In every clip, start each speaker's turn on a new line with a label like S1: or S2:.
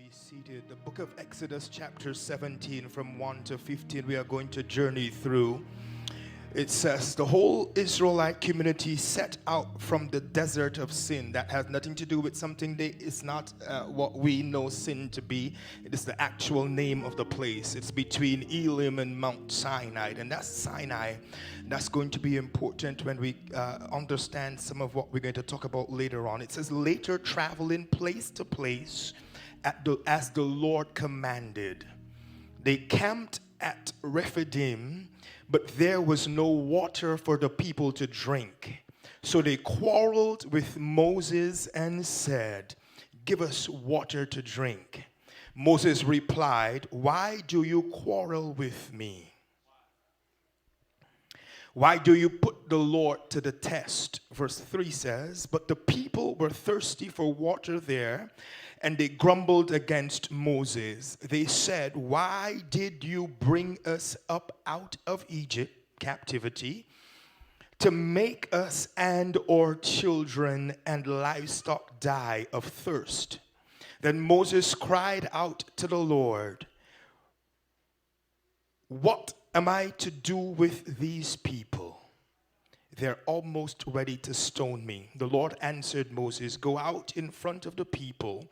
S1: be seated. The book of Exodus chapter 17 from 1 to 15 we are going to journey through. It says the whole Israelite community set out from the desert of sin. That has nothing to do with something that is not what we know sin to be. It is the actual name of the place. It's between Elim and Mount Sinai, and that's Sinai. That's going to be important when we understand some of what we're going to talk about later on. It says later traveling place to place as the Lord commanded. They camped at Rephidim, but there was no water for the people to drink. So they quarreled with Moses and said, "Give us water to drink." Moses replied, "Why do you quarrel with me? Why do you put the Lord to the test?" Verse 3 says, "But the people were thirsty for water there, and they grumbled against Moses. They said, 'Why did you bring us up out of Egypt captivity to make us and our children and livestock die of thirst?' Then Moses cried out to the Lord, 'What am I to do with these people? They're almost ready to stone me.' The Lord answered Moses, 'Go out in front of the people.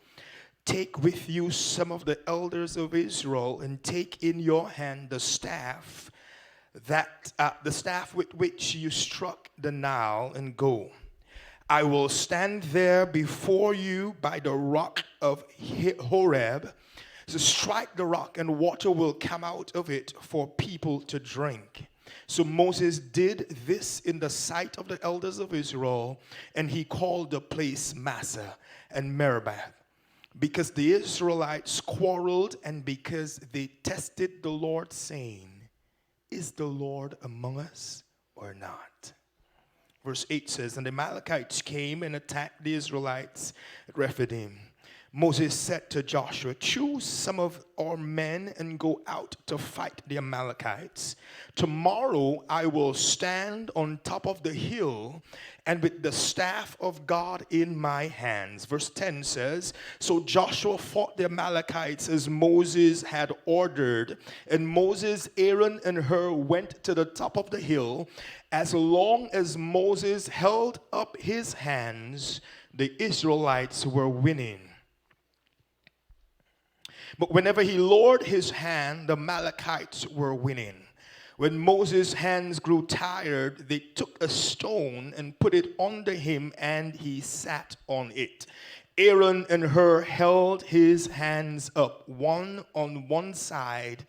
S1: Take with you some of the elders of Israel, and take in your hand the staff with which you struck the Nile, and go. I will stand there before you by the rock of Horeb. So strike the rock, and water will come out of it for people to drink.' So Moses did this in the sight of the elders of Israel, and he called the place Massah and Meribah, because the Israelites quarreled and because they tested the Lord, saying, 'Is the Lord among us or not?'" Verse 8 says, "And the Amalekites came and attacked the Israelites at Rephidim. Moses said to Joshua, 'Choose some of our men and go out to fight the Amalekites. Tomorrow I will stand on top of the hill and with the staff of God in my hands.'" Verse 10 says, "So Joshua fought the Amalekites as Moses had ordered, and Moses, Aaron, and Hur went to the top of the hill. As long as Moses held up his hands, the Israelites were winning. But whenever he lowered his hand, the Amalekites were winning. When Moses' hands grew tired, they took a stone and put it under him, and he sat on it. Aaron and Hur held his hands up, one on one side,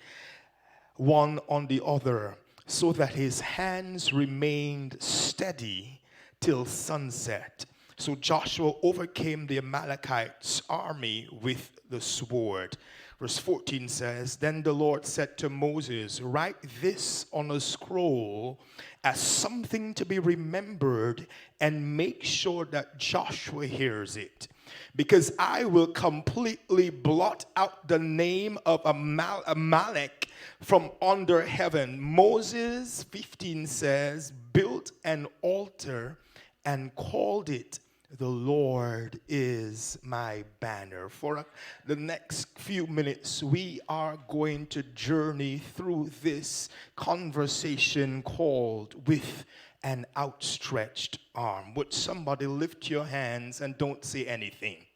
S1: one on the other, so that his hands remained steady till sunset. So Joshua overcame the Amalekites' army with the sword." Verse 14 says, "Then the Lord said to Moses, 'Write this on a scroll as something to be remembered, and make sure that Joshua hears it, because I will completely blot out the name of Amalek from under heaven.' Moses, 15 says, built an altar and called it, 'The Lord is my banner.'" For the next few minutes, we are going to journey through this conversation called "With an Outstretched Arm." Would somebody lift your hands and don't say anything?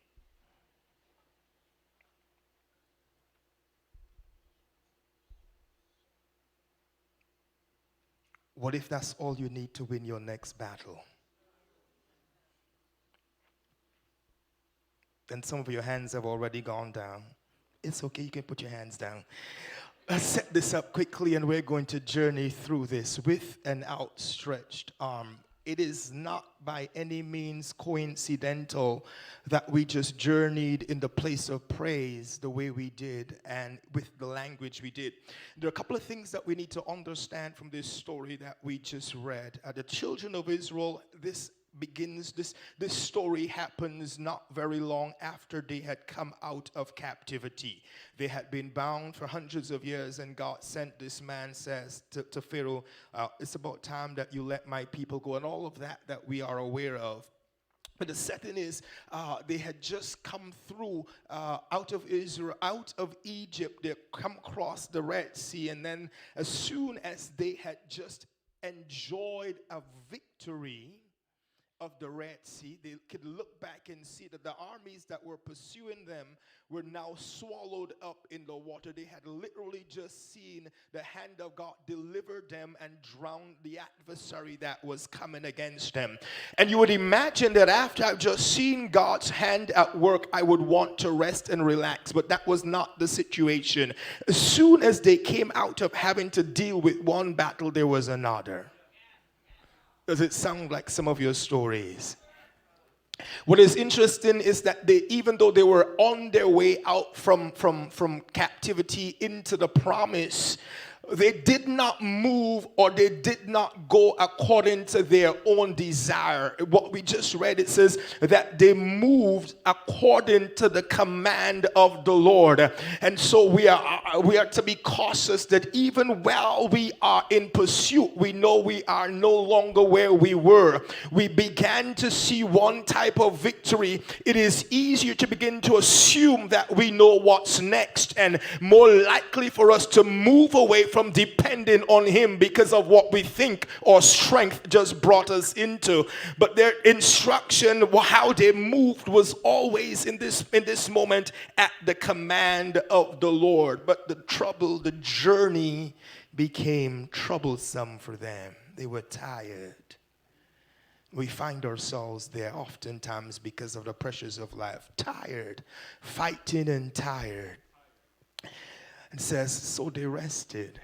S1: What if that's all you need to win your next battle? And some of your hands have already gone down. It's okay, you can put your hands down. Let's set this up quickly, and we're going to journey through this with an outstretched arm. It is not by any means coincidental that we just journeyed in the place of praise the way we did and with the language we did. There are a couple of things that we need to understand from this story that we just read. The children of Israel, this story happens not very long after they had come out of captivity. They had been bound for hundreds of years, and God sent this man, says to Pharaoh, "It's about time that you let my people go," and all of that we are aware of. But the setting is they had just come through out of Israel, out of Egypt. They come across the Red Sea. And then as soon as they had just enjoyed a victory of the Red Sea, they could look back and see that the armies that were pursuing them were now swallowed up in the water. They had literally just seen the hand of God deliver them and drown the adversary that was coming against them. And you would imagine that after I've just seen God's hand at work, I would want to rest and relax. But that was not the situation. As soon as they came out of having to deal with one battle, there was another. Does it sound like some of your stories? What is interesting is that they, even though they were on their way out from captivity into the promise, they did not move, or they did not go according to their own desire. What we just read, it says that they moved according to the command of the Lord. And so we are to be cautious that even while we are in pursuit, we know we are no longer where we were. We began to see one type of victory. It is easier to begin to assume that we know what's next, and more likely for us to move away from depending on him because of what we think or strength just brought us into. But their instruction, how they moved, was always in this moment at the command of the Lord. But the journey became troublesome for them. They were tired. We find ourselves there oftentimes because of the pressures of life. Tired, fighting and tired. It says, so they rested.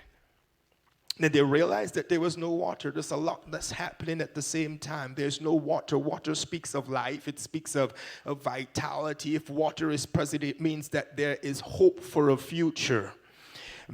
S1: Then they realized that there was no water. There's a lot that's happening at the same time. There's no water. Water speaks of life. It speaks of vitality. If water is present, it means that there is hope for a future.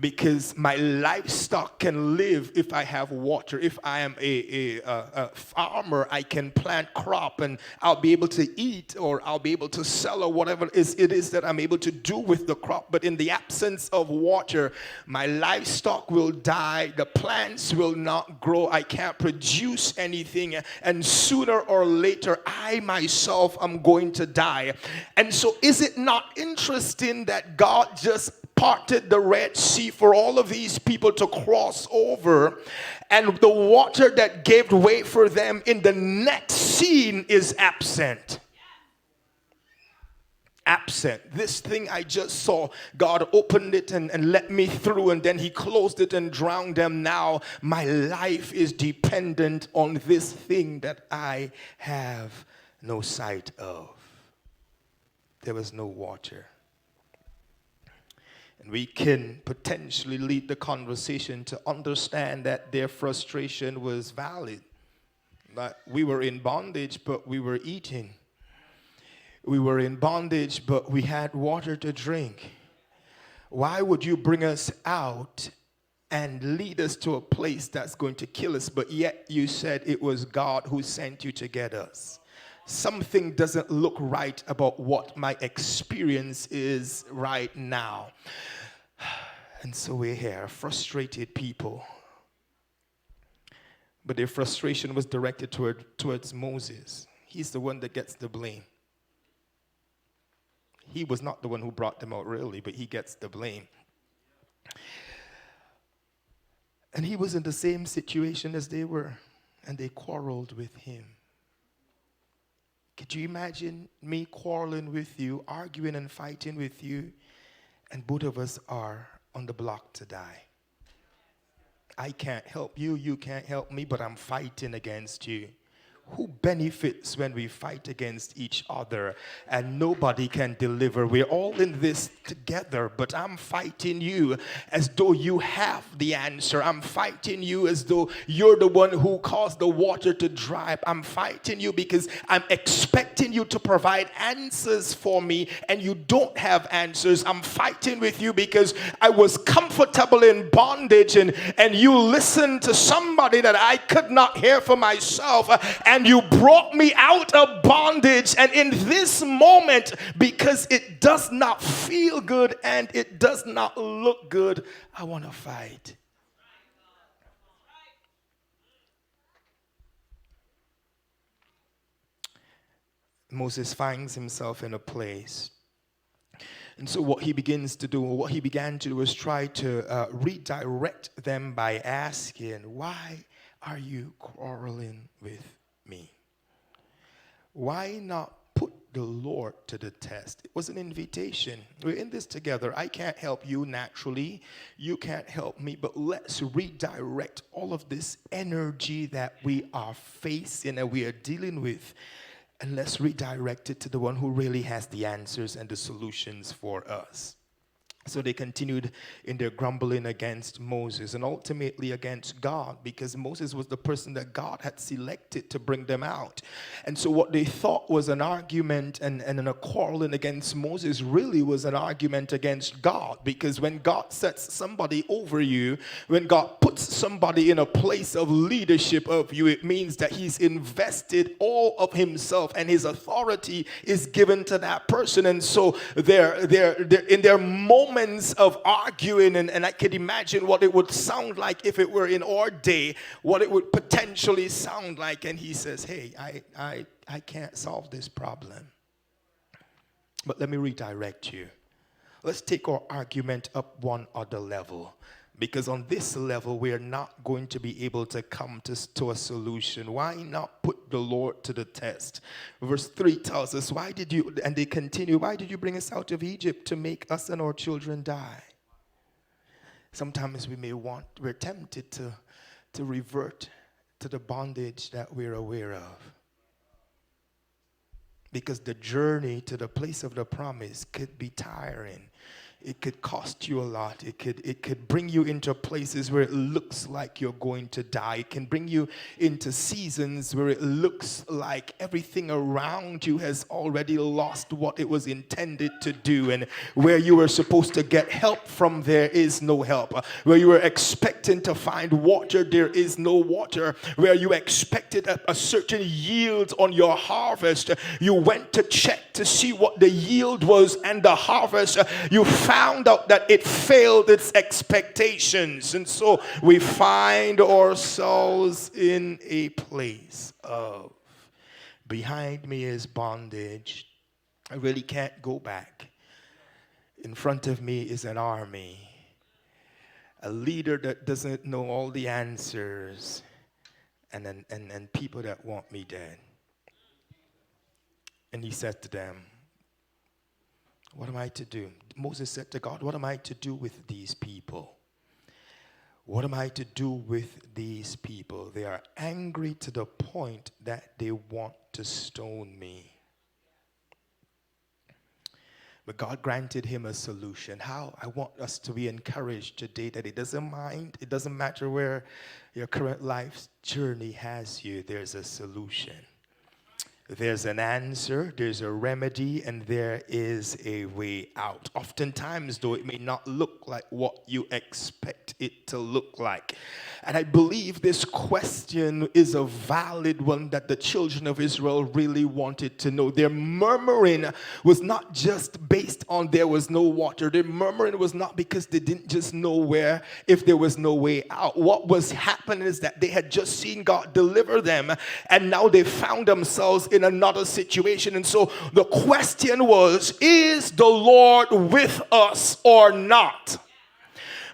S1: Because my livestock can live if I have water. If I am a farmer, I can plant crop and I'll be able to eat, or I'll be able to sell, or whatever it is that I'm able to do with the crop. But in the absence of water, my livestock will die. The plants will not grow. I can't produce anything. And sooner or later, I myself am going to die. And so is it not interesting that God just parted the Red Sea for all of these people to cross over, and the water that gave way for them in the next scene is absent? Absent. This thing I just saw, God opened it and let me through, and then he closed it and drowned them. Now my life is dependent on this thing that I have no sight of. There was no water. And we can potentially lead the conversation to understand that their frustration was valid. That we were in bondage, but we were eating. We were in bondage, but we had water to drink. Why would you bring us out and lead us to a place that's going to kill us, but yet you said it was God who sent you to get us? Something doesn't look right about what my experience is right now. And so we're here, frustrated people. But their frustration was directed towards Moses. He's the one that gets the blame. He was not the one who brought them out, really, but he gets the blame. And he was in the same situation as they were, and they quarreled with him. Could you imagine me quarreling with you, arguing and fighting with you, and both of us are on the block to die? I can't help you, you can't help me, but I'm fighting against you. Who benefits when we fight against each other and nobody can deliver? We're all in this together, but I'm fighting you as though you have the answer. I'm fighting you as though you're the one who caused the water to dry up. I'm fighting you because I'm expecting you to provide answers for me and you don't have answers. I'm fighting with you because I was comfortable in bondage and you listened to somebody that I could not hear for myself. And you brought me out of bondage. And in this moment, because it does not feel good and it does not look good, I want to fight. Moses finds himself in a place. And so what he begins to do, or what he began to do, was try to redirect them by asking, why are you quarreling with me? Why not put the Lord to the test? It was an invitation. We're in this together. I can't help you naturally. You can't help me. But let's redirect all of this energy that we are facing and we are dealing with. And let's redirect it to the one who really has the answers and the solutions for us. So they continued in their grumbling against Moses and ultimately against God, because Moses was the person that God had selected to bring them out. And so what they thought was an argument and a quarreling against Moses really was an argument against God, because when God sets somebody over you, when God puts somebody in a place of leadership of you, it means that he's invested all of himself and his authority is given to that person. And so they're in their moments of arguing, and I could imagine what it would sound like if it were in our day, what it would potentially sound like. And he says, hey, I can't solve this problem, but let me redirect you. Let's take our argument up one other level, because on this level we are not going to be able to come to a solution. Why not put the Lord to the test? Verse 3 tells us, why did you, and they continue, why did you bring us out of Egypt to make us and our children die? Sometimes we're tempted to revert to the bondage that we're aware of, because the journey to the place of the promise could be tiring. It could cost you a lot. It could bring you into places where it looks like you're going to die. It can bring you into seasons where it looks like everything around you has already lost what it was intended to do, and where you were supposed to get help from, there is no help. Where you were expecting to find water, there is no water. Where you expected a certain yield on your harvest, you went to check to see what the yield was, and the harvest, you found out that it failed its expectations. And so we find ourselves in a place of, behind me is bondage. I really can't go back. In front of me is an army, a leader that doesn't know all the answers, and people that want me dead. And he said to them, what am I to do? Moses said to God, what am I to do with these people? What am I to do with these people? They are angry to the point that they want to stone me. But God granted him a solution. How? I want us to be encouraged today that it doesn't matter where your current life's journey has you, there's a solution. There's an answer, there's a remedy, and there is a way out. Oftentimes, though, it may not look like what you expect it to look like. And I believe this question is a valid one that the children of Israel really wanted to know. Their murmuring was not just based on there was no water. Their murmuring was not because they didn't just know where, if there was no way out. What was happening is that they had just seen God deliver them, and now they found themselves in another situation. And so the question was, is the Lord with us or not?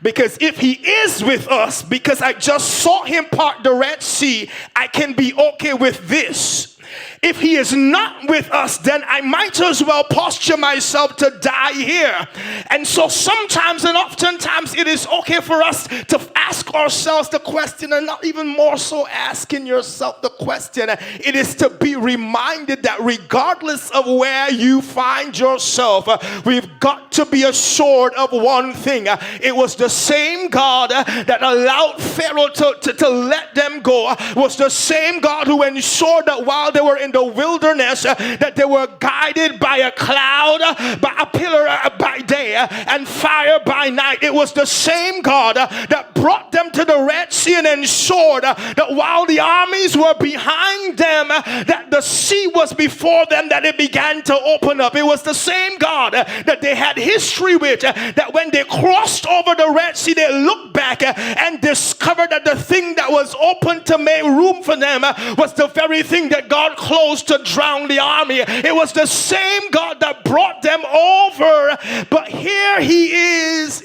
S1: Because if he is with us, because I just saw him part the Red Sea, I can be okay with this. If he is not with us, then I might as well posture myself to die here. And so sometimes and oftentimes it is okay for us to ask ourselves the question, and not even more so asking yourself the question. It is to be reminded that regardless of where you find yourself, we've got to be assured of one thing. It was the same God that allowed Pharaoh to let them go, was the same God who ensured that while they were in the wilderness, that they were guided by a cloud, by a pillar by day, and fire by night. It was the same God that brought them to the Red Sea and ensured that while the armies were behind them, that the sea was before them, that it began to open up. It was the same God that they had history with, that when they crossed over the Red Sea, they looked back and discovered that the thing that was open to make room for them was the very thing that God closed to drown the army. It was the same God that brought them over, but here he is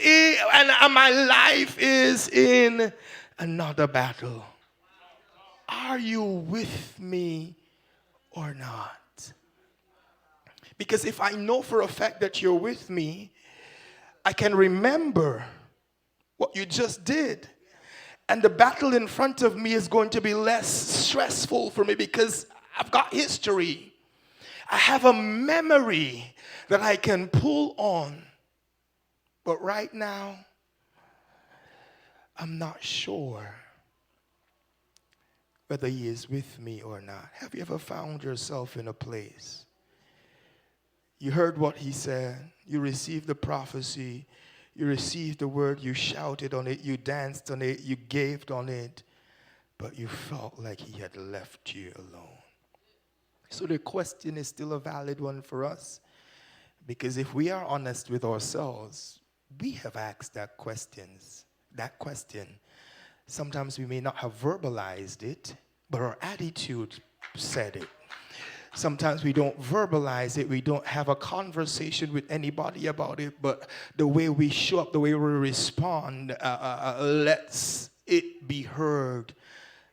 S1: and my life is in another battle. Are you with me or not? Because if I know for a fact that you're with me, I can remember what you just did. And the battle in front of me is going to be less stressful for me because I've got history. I have a memory that I can pull on. But right now, I'm not sure whether he is with me or not. Have you ever found yourself in a place? You heard what he said. You received the prophecy. You received the word. You shouted on it. You danced on it. You gave on it. But you felt like he had left you alone. So the question is still a valid one for us. Because if we are honest with ourselves, we have asked that question. Sometimes we may not have verbalized it, but our attitude said it. Sometimes we don't verbalize it. We don't have a conversation with anybody about it, but the way we show up, the way we respond, lets it be heard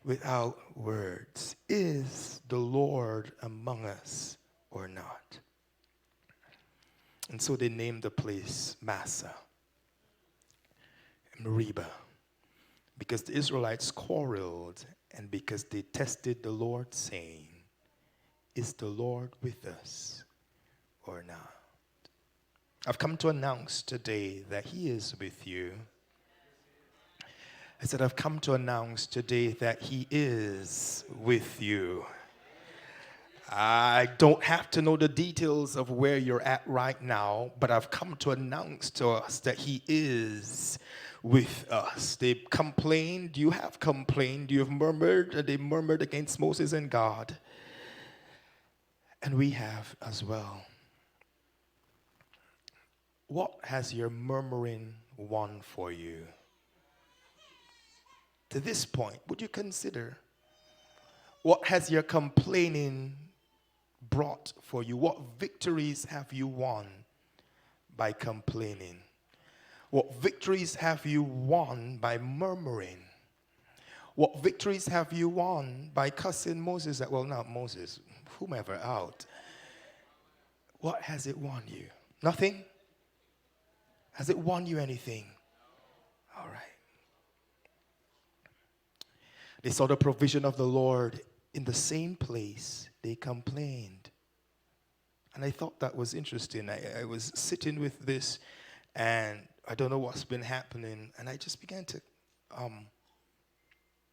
S1: without words. Is the Lord among us or not? And so they named the place Massa, Meribah, because the Israelites quarreled and because they tested the Lord, saying, is the Lord with us or not? I've come to announce today that he is with you. I said I've come to announce today that he is with you. I don't have to know the details of where you're at right now, but I've come to announce to us that he is with us. They complained, you have complained, you have murmured, they murmured against Moses and God. And we have as well. What has your murmuring won for you? To this point, would you consider what has your complaining brought for you? What victories have you won by complaining? What victories have you won by murmuring? What victories have you won by cussing Moses, well, not Moses, whomever out? What has it won you? Nothing? Has it won you anything? All right. They saw the provision of the Lord in the same place they complained. And I thought that was interesting. I was sitting with this, and I don't know what's been happening, and I just began to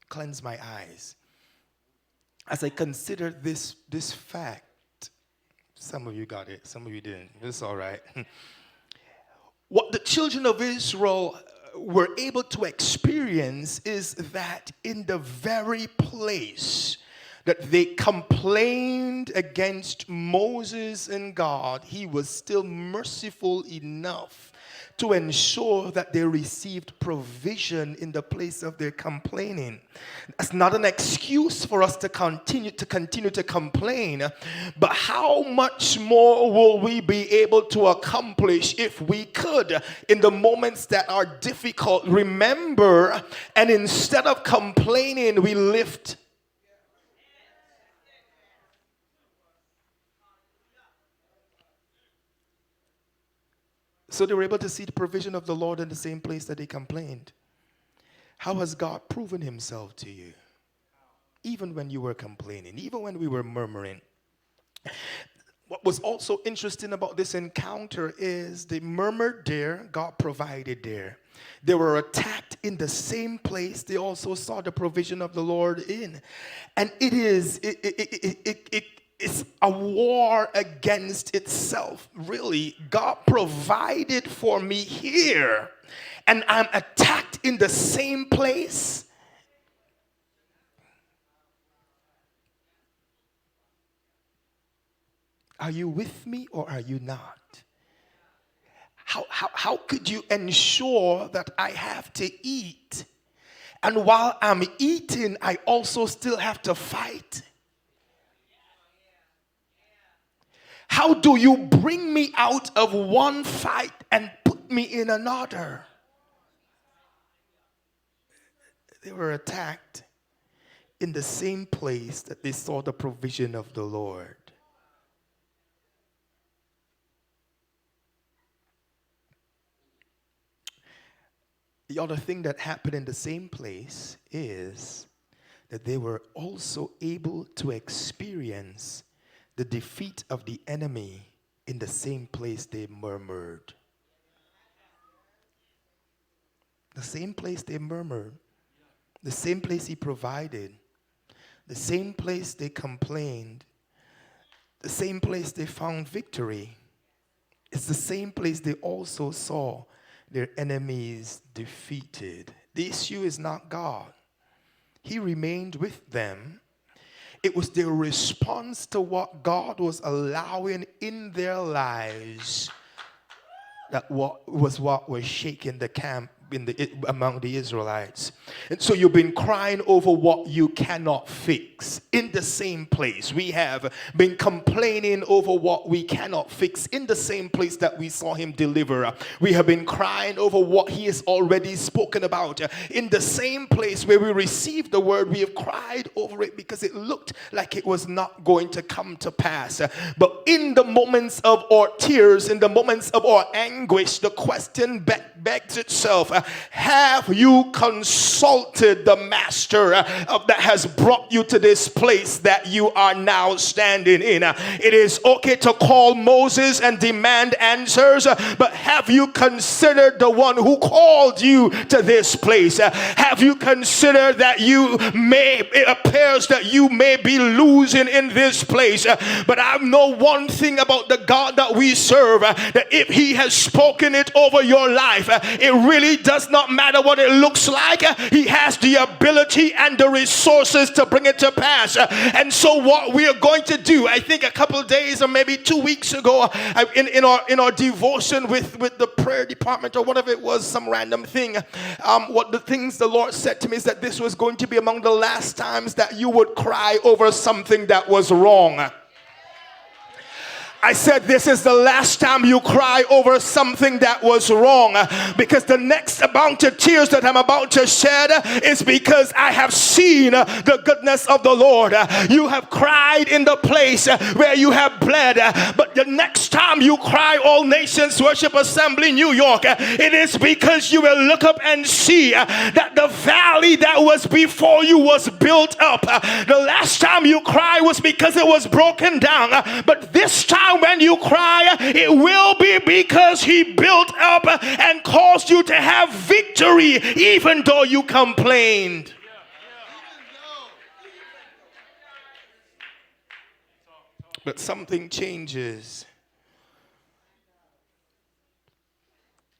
S1: cleanse my eyes. As I considered this fact, some of you got it, some of you didn't. It's all right. What the children of Israel were able to experience is that in the very place that they complained against Moses and God, he was still merciful enough to ensure that they received provision in the place of their complaining. That's not an excuse for us to continue to complain, but how much more will we be able to accomplish if we could in the moments that are difficult? Remember, and instead of complaining, we lift. So they were able to see the provision of the Lord in the same place that they complained. How has God proven himself to you? Even when you were complaining, even when we were murmuring. What was also interesting about this encounter is they murmured there, God provided there. They were attacked in the same place they also saw the provision of the Lord in. And It's a war against itself. Really, God provided for me here, and I'm attacked in the same place. Are you with me or are you not? How could you ensure that I have to eat, and while I'm eating, I also still have to fight? How do you bring me out of one fight and put me in another? They were attacked in the same place that they saw the provision of the Lord. The other thing that happened in the same place is that they were also able to experience the defeat of the enemy in the same place they murmured. The same place they murmured. The same place he provided. The same place they complained. The same place they found victory. It's the same place they also saw their enemies defeated. The issue is not God. He remained with them. It was their response to what God was allowing in their lives that was shaking the camp among the Israelites. And so you've been crying over what you cannot fix. In the same place, we have been complaining over what we cannot fix. In the same place that we saw him deliver, we have been crying over what he has already spoken about. In the same place where we received the word, we have cried over it because it looked like it was not going to come to pass. But in the moments of our tears, in the moments of our anguish, the question begs itself: have you consulted the master that has brought you to this place that you are now standing in? It is okay to call Moses and demand answers, but have you considered the one who called you to this place? Have you considered that it appears that you may be losing in this place, but I know one thing about the God that we serve, that if he has spoken it over your life, it really does not matter what it looks like. He has the ability and the resources to bring it to pass. And so what we are going to do, I think a couple of days or maybe 2 weeks ago, in our devotion with the prayer department or whatever it was, some random thing, what the things the Lord said to me is that this was going to be among the last times that you would cry over something that was wrong. I said, this is the last time you cry over something that was wrong, because the next amount of tears that I'm about to shed is because I have seen the goodness of the Lord. You have cried in the place where you have bled, but the next time you cry, All Nations Worship Assembly, New York, it is because you will look up and see that the valley that was before you was built up. The last time you cry was because it was broken down, but this time when you cry, it will be because he built up and caused you to have victory even though you complained. But something changes,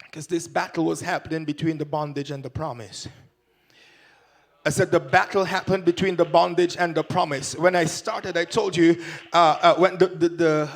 S1: because this battle was happening between the bondage and the promise. I said the battle happened between the bondage and the promise. When I started, I told you when the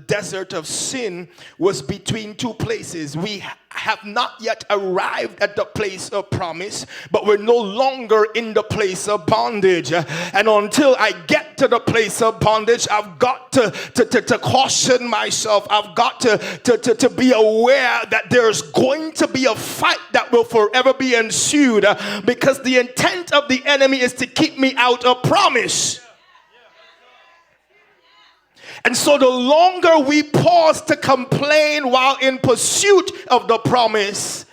S1: desert of sin was between two places. We have not yet arrived at the place of promise, but we're no longer in the place of bondage. And until I get to the place of bondage, I've got to caution myself. I've got to be aware that there's going to be a fight that will forever be ensued, because the intent of the enemy is to keep me out of promise. And so the longer we pause to complain while in pursuit of the promise,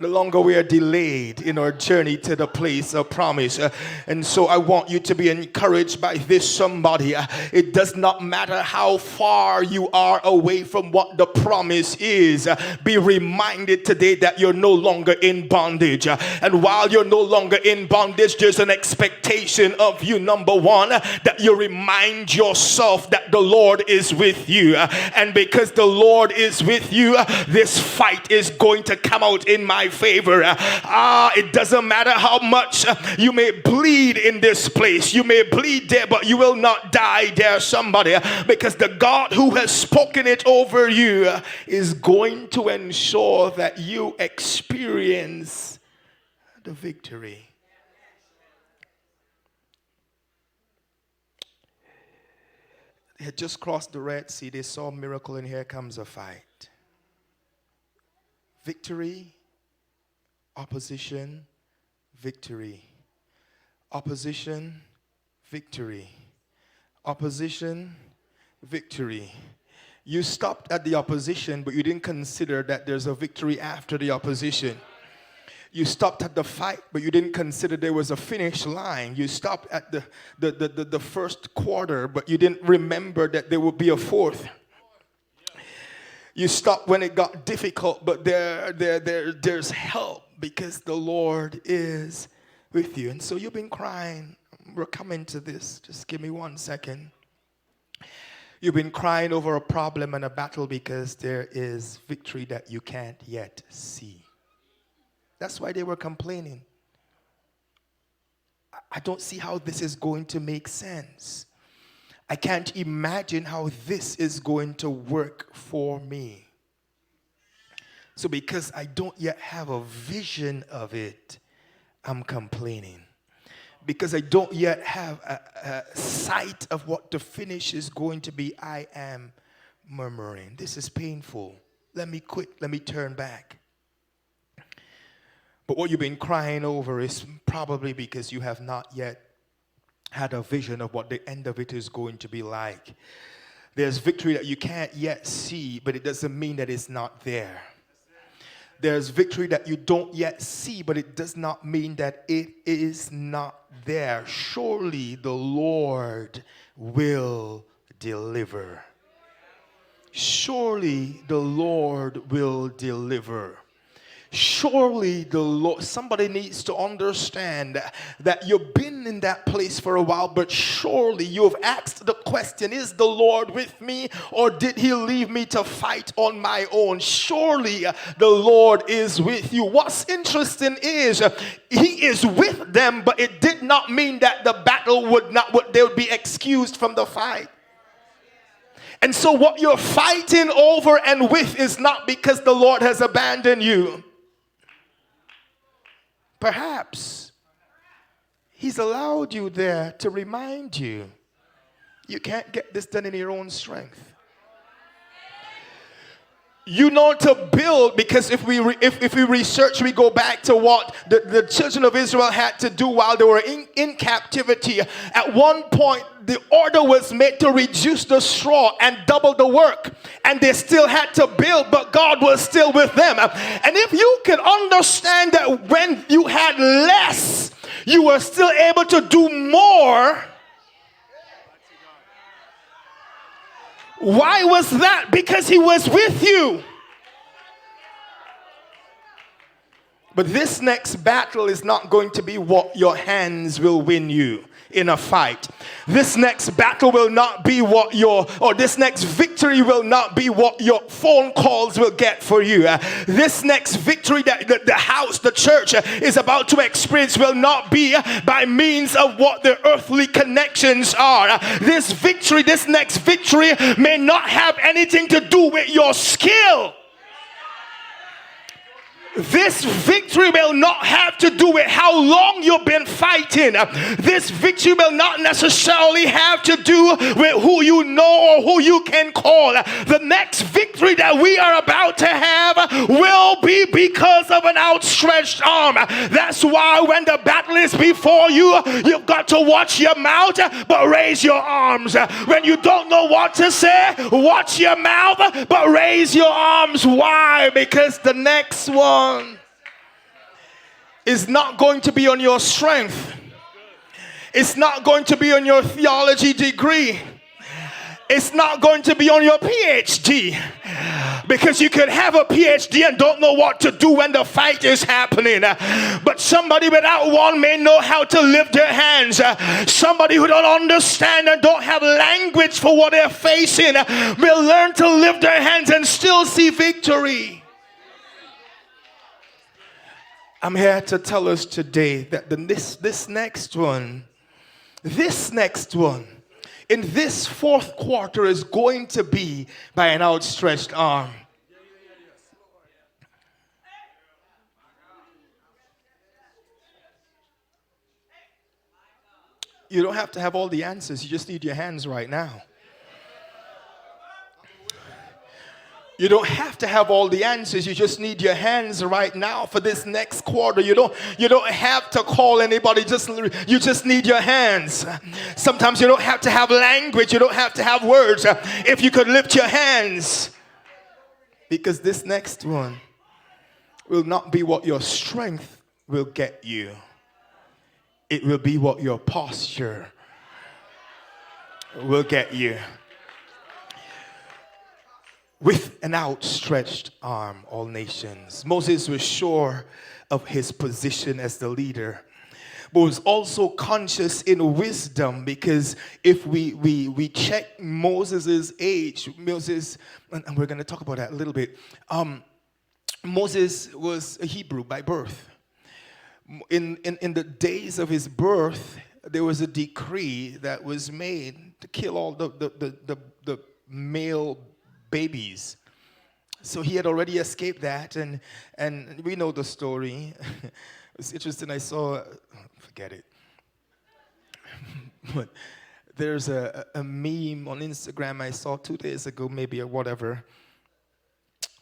S1: No longer we are delayed in our journey to the place of promise. And so I want you to be encouraged by this, somebody. It does not matter how far you are away from what the promise is. Be reminded today that you're no longer in bondage. And while you're no longer in bondage, there's an expectation of you, number one, that you remind yourself that the Lord is with you. And because the Lord is with you, this fight is going to come out in my favor. It doesn't matter how much you may bleed in this place. You may bleed there, but you will not die there, somebody, because the God who has spoken it over you is going to ensure that you experience the victory. They had just crossed the Red Sea. They saw a miracle, and here comes a fight. Victory, opposition, victory. Opposition, victory. Opposition, victory. You stopped at the opposition, but you didn't consider that there's a victory after the opposition. You stopped at the fight, but you didn't consider there was a finish line. You stopped at the first quarter, but you didn't remember that there would be a fourth. You stopped when it got difficult, but there's help because the Lord is with you. And so you've been crying. We're coming to this. Just give me 1 second. You've been crying over a problem and a battle because there is victory that you can't yet see. That's why they were complaining. I don't see how this is going to make sense. I can't imagine how this is going to work for me. So because I don't yet have a vision of it, I'm complaining. Because I don't yet have a sight of what the finish is going to be, I am murmuring. This is painful. Let me quit. Let me turn back. But what you've been crying over is probably because you have not yet had a vision of what the end of it is going to be like. There's victory that you can't yet see, but it doesn't mean that it's not there. There's victory that you don't yet see, but it does not mean that it is not there. Surely the Lord will deliver. Surely the Lord will deliver. Surely the Lord, somebody needs to understand that you've been in that place for a while, but surely you've asked the question, is the Lord with me, or did he leave me to fight on my own? Surely the Lord is with you. What's interesting is he is with them, but it did not mean that the battle they would be excused from the fight. And so what you're fighting over and with is not because the Lord has abandoned you. Perhaps he's allowed you there to remind you you can't get this done in your own strength. You know to build, because if we research, we go back to what the children of Israel had to do while they were in captivity. At one point, the order was made to reduce the straw and double the work. And they still had to build, but God was still with them. And if you can understand that when you had less, you were still able to do more. Why was that? Because he was with you. But this next battle is not going to be what your hands will win you in a fight. This next battle will not be this next victory will not be what your phone calls will get for you. This next victory that the church is about to experience will not be by means of what the earthly connections are. This next victory may not have anything to do with your skill. This victory will not have to do with how long you've been fighting. This victory will not necessarily have to do with who you know or who you can call. The next victory that we are about to have will be because of an outstretched arm. That's why when the battle is before you, you've got to watch your mouth but raise your arms. When you don't know what to say, watch your mouth but raise your arms. Why? Because the next one is not going to be on your strength. It's not going to be on your theology degree. It's not going to be on your PhD, because you could have a PhD and don't know what to do when the fight is happening. But somebody without one may know how to lift their hands. Somebody who don't understand and don't have language for what they're facing will learn to lift their hands and still see victory. I'm here to tell us today that this next one, in this fourth quarter is going to be by an outstretched arm. You don't have to have all the answers. You just need your hands right now. You don't have to have all the answers. You just need your hands right now for this next quarter. You don't have to call anybody. You just need your hands. Sometimes you don't have to have language. You don't have to have words. If you could lift your hands. Because this next one will not be what your strength will get you. It will be what your posture will get you. With an outstretched arm, all nations. Moses was sure of his position as the leader, but was also conscious in wisdom, because if we check Moses' age, and we're going to talk about that a little bit. Moses was a Hebrew by birth. In the days of his birth, there was a decree that was made to kill all the male babies. So he had already escaped that, and we know the story. It's interesting. I saw, forget it, but there's a meme on Instagram I saw 2 days ago, maybe, or whatever,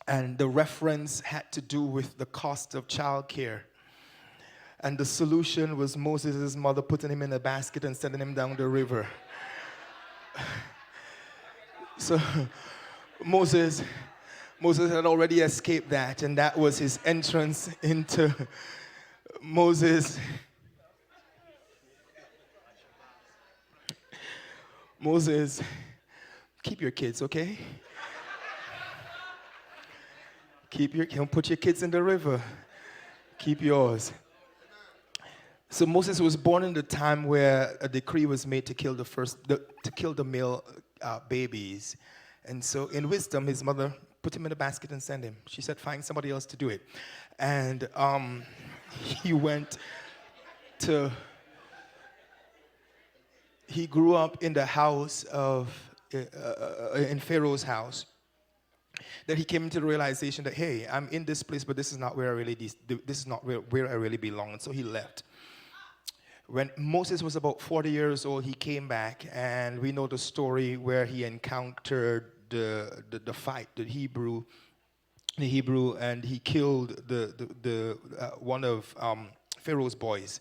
S1: and the reference had to do with the cost of childcare. And the solution was Moses' mother putting him in a basket and sending him down the river. So Moses had already escaped that, and that was his entrance into Moses. Moses, keep your kids, okay? Don't put your kids in the river. Keep yours. So Moses was born in the time where a decree was made to kill the male babies. And so in wisdom, his mother put him in a basket and sent him. She said, find somebody else to do it. And he grew up in the house in Pharaoh's house. That he came into the realization that, hey, I'm in this place, but this is not where I really belong. And so he left. When Moses was about 40 years old, he came back, and we know the story where he encountered the fight, the Hebrew, and he killed the one of Pharaoh's boys.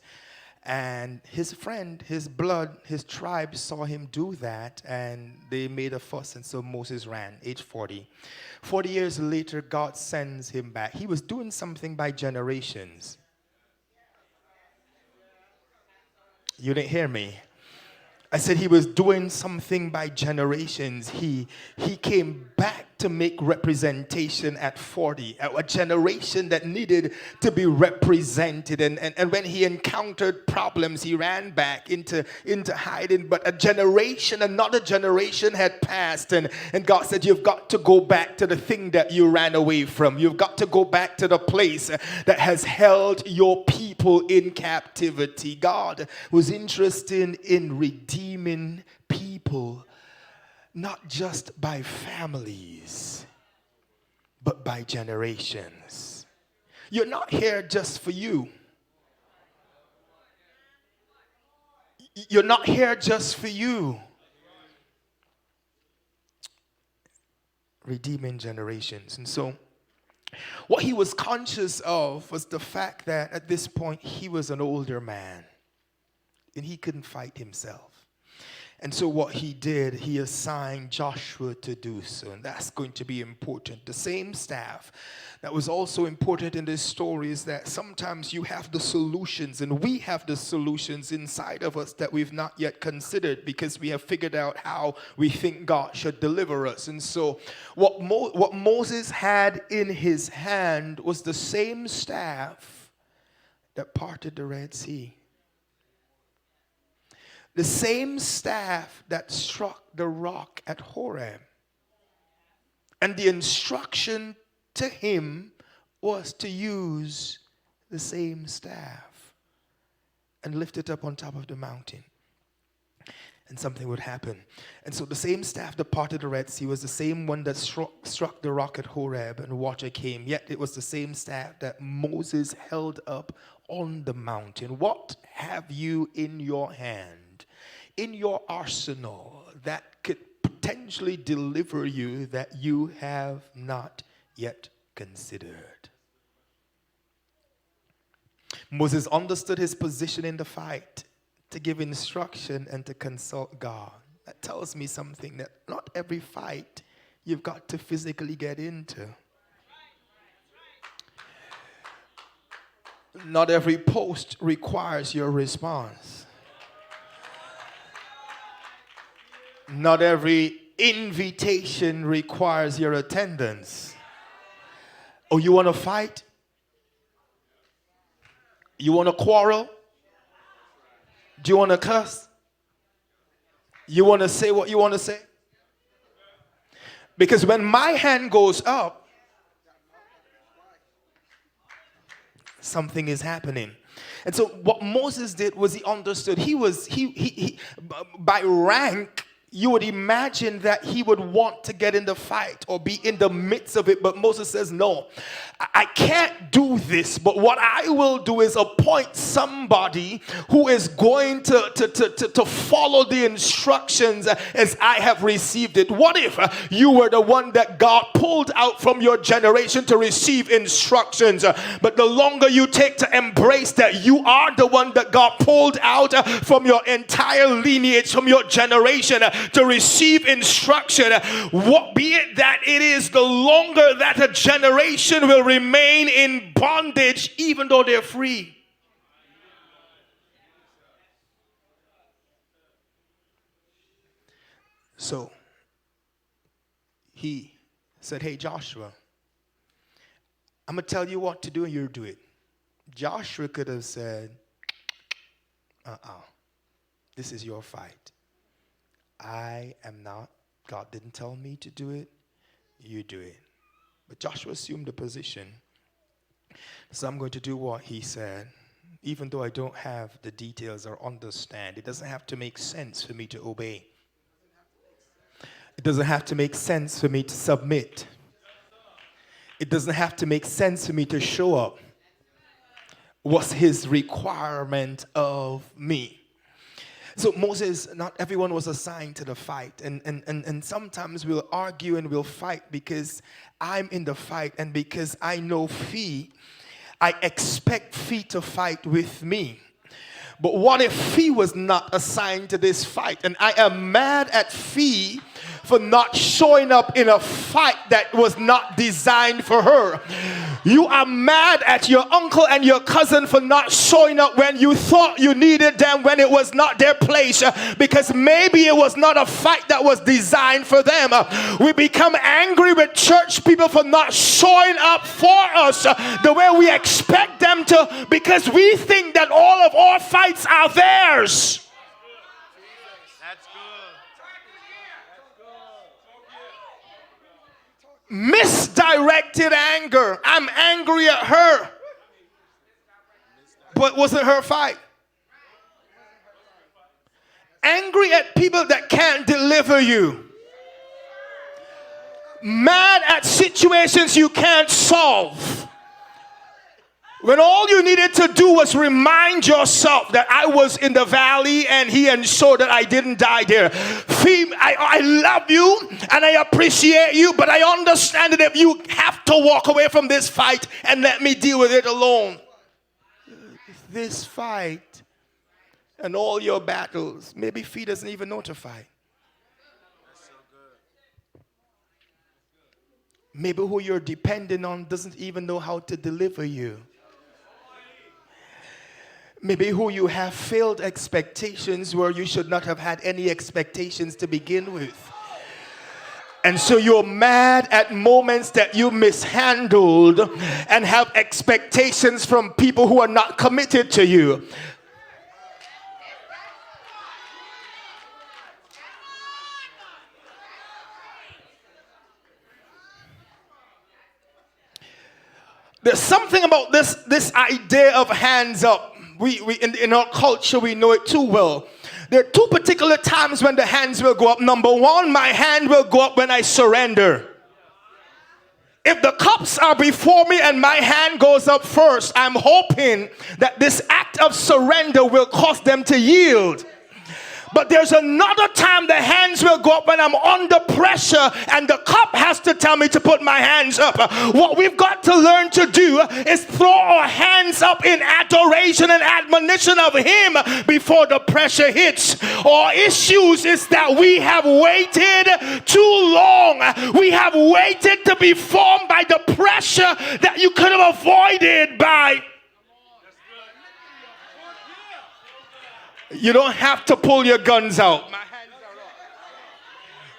S1: And his friend, his blood, his tribe saw him do that, and they made a fuss, and so Moses ran, age 40. 40 years later, God sends him back. He was doing something by generations. You didn't hear me. I said he was doing something by generations. He came back to make representation at 40, a generation that needed to be represented. And when he encountered problems, he ran back into hiding. But another generation had passed, and God said, you've got to go back to the thing that you ran away from. You've got to go back to the place that has held your people in captivity. God was interested in redeeming people, not just by families, but by generations. You're not here just for you. You're not here just for you. Redeeming generations. And so, what he was conscious of was the fact that at this point he was an older man and he couldn't fight himself. And so what he did, he assigned Joshua to do so. And that's going to be important. The same staff that was also important in this story is that sometimes you have the solutions, and we have the solutions inside of us that we've not yet considered because we have figured out how we think God should deliver us. And so what Moses had in his hand was the same staff that parted the Red Sea. The same staff that struck the rock at Horeb. And the instruction to him was to use the same staff and lift it up on top of the mountain. And something would happen. And so the same staff that parted the Red Sea was the same one that struck the rock at Horeb and water came. Yet it was the same staff that Moses held up on the mountain. What have you in your hand, in your arsenal, that could potentially deliver you that you have not yet considered? Moses understood his position in the fight to give instruction and to consult God. That tells me something, that not every fight you've got to physically get into. Not every post requires your response. Not every invitation requires your attendance. Oh, you want to fight? You want to quarrel? Do you want to cuss? You want to say what you want to say? Because when my hand goes up, something is happening. And so what Moses did was he understood. He by rank, you would imagine that he would want to get in the fight or be in the midst of it. But Moses says, no, I can't do this. But what I will do is appoint somebody who is going to follow the instructions as I have received it. What if you were the one that God pulled out from your generation to receive instructions? But the longer you take to embrace that you are the one that God pulled out from your entire lineage, from your generation, to receive instruction, what be it that it is, the longer that a generation will remain in bondage even though they're free. So he said, hey Joshua, I'm going to tell you what to do and you do it. Joshua could have said, this is your fight. I am not, God didn't tell me to do it, you do it. But Joshua assumed the position. So I'm going to do what he said, even though I don't have the details or understand. It doesn't have to make sense for me to obey. It doesn't have to make sense for me to submit. It doesn't have to make sense for me to show up. What's his requirement of me? So Moses, not everyone was assigned to the fight. And sometimes we'll argue and we'll fight because I'm in the fight and because I know Fee, I expect Fee to fight with me. But what if Fee was not assigned to this fight? And I am mad at Fee for not showing up in a fight that was not designed for her. You are mad at your uncle and your cousin for not showing up when you thought you needed them, when it was not their place, because maybe it was not a fight that was designed for them. We become angry with church people for not showing up for us the way we expect them to, because we think that all of our fights are theirs. Misdirected anger. I'm angry at her, but wasn't her fight. Angry at people that can't deliver you. Mad at situations you can't solve. When all you needed to do was remind yourself that I was in the valley and he ensured that I didn't die there. I love you and I appreciate you, but I understand that if you have to walk away from this fight and let me deal with it alone. This fight And all your battles, maybe feet doesn't even notify. Maybe who you're depending on doesn't even know how to deliver you. Maybe who you have failed expectations where you should not have had any expectations to begin with. And so you're mad at moments that you mishandled and have expectations from people who are not committed to you. There's something about this idea of hands up. We in our culture, we know it too well. There are two particular times when the hands will go up. Number one, my hand will go up when I surrender. If the cups are before me and my hand goes up first, I'm hoping that this act of surrender will cause them to yield. But there's another time the hands will go up when I'm under pressure and the cup has to tell me to put my hands up. What we've got to learn to do is throw our hands up in adoration and admonition of Him before the pressure hits. Our issues is that we have waited too long. We have waited to be formed by the pressure that you could have avoided by. You don't have to pull your guns out.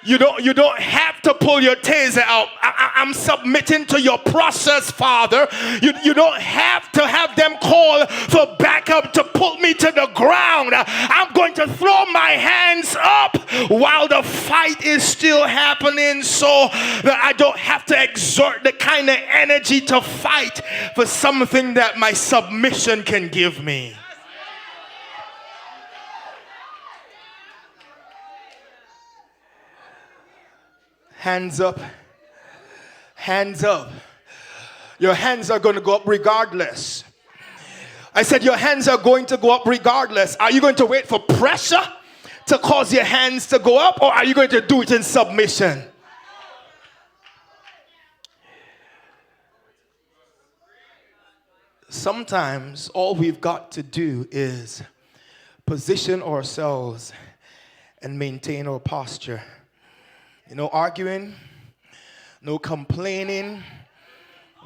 S1: You don't have to pull your taser out. I'm submitting to your process, Father. You don't have to have them call for backup to pull me to the ground. I'm going to throw my hands up while the fight is still happening so that I don't have to exert the kind of energy to fight for something that my submission can give me. Hands up. Hands up. Your hands are going to go up regardless. I said your hands are going to go up regardless. Are you going to wait for pressure to cause your hands to go up, or are you going to do it in submission? Sometimes all we've got to do is position ourselves and maintain our posture. No arguing, no complaining,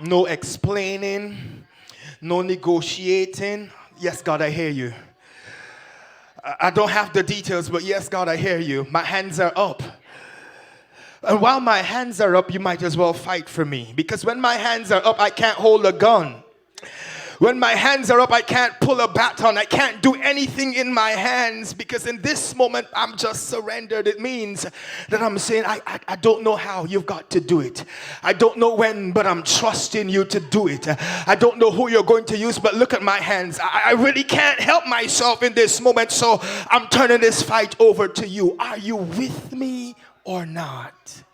S1: no explaining, no negotiating. Yes, God, I hear you. I don't have the details, but yes, God, I hear you. My hands are up. And while my hands are up, you might as well fight for me. Because when my hands are up, I can't hold a gun. When my hands are up, I can't pull a baton. I can't do anything in my hands because in this moment, I'm just surrendered. It means that I'm saying, I don't know how, you've got to do it. I don't know when, but I'm trusting you to do it. I don't know who you're going to use, but look at my hands. I really can't help myself in this moment, so I'm turning this fight over to you. Are you with me or not?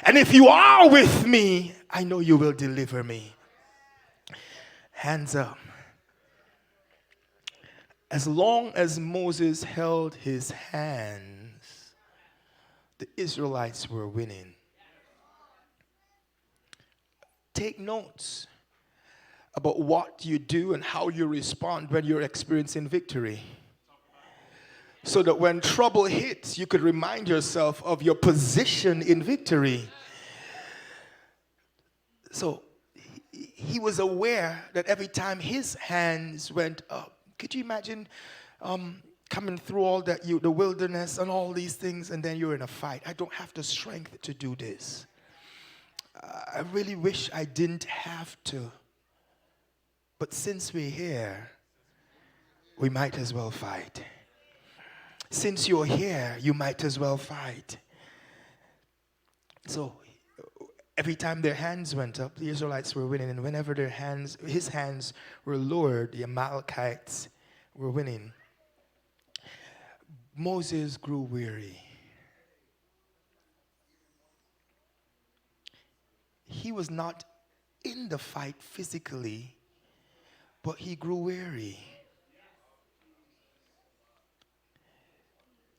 S1: And if you are with me, I know you will deliver me. Hands up. As long as Moses held his hands, the Israelites were winning. Take notes about what you do and how you respond when you're experiencing victory. So that when trouble hits, you could remind yourself of your position in victory. So, he was aware that every time his hands went up, could you imagine coming through all that, the wilderness and all these things, and then you're in a fight? I don't have the strength to do this. I really wish I didn't have to. But since we're here, we might as well fight. Since you're here, you might as well fight. So, every time their hands went up, the Israelites were winning. And whenever his hands were lowered, the Amalekites were winning. Moses grew weary. He was not in the fight physically, but he grew weary.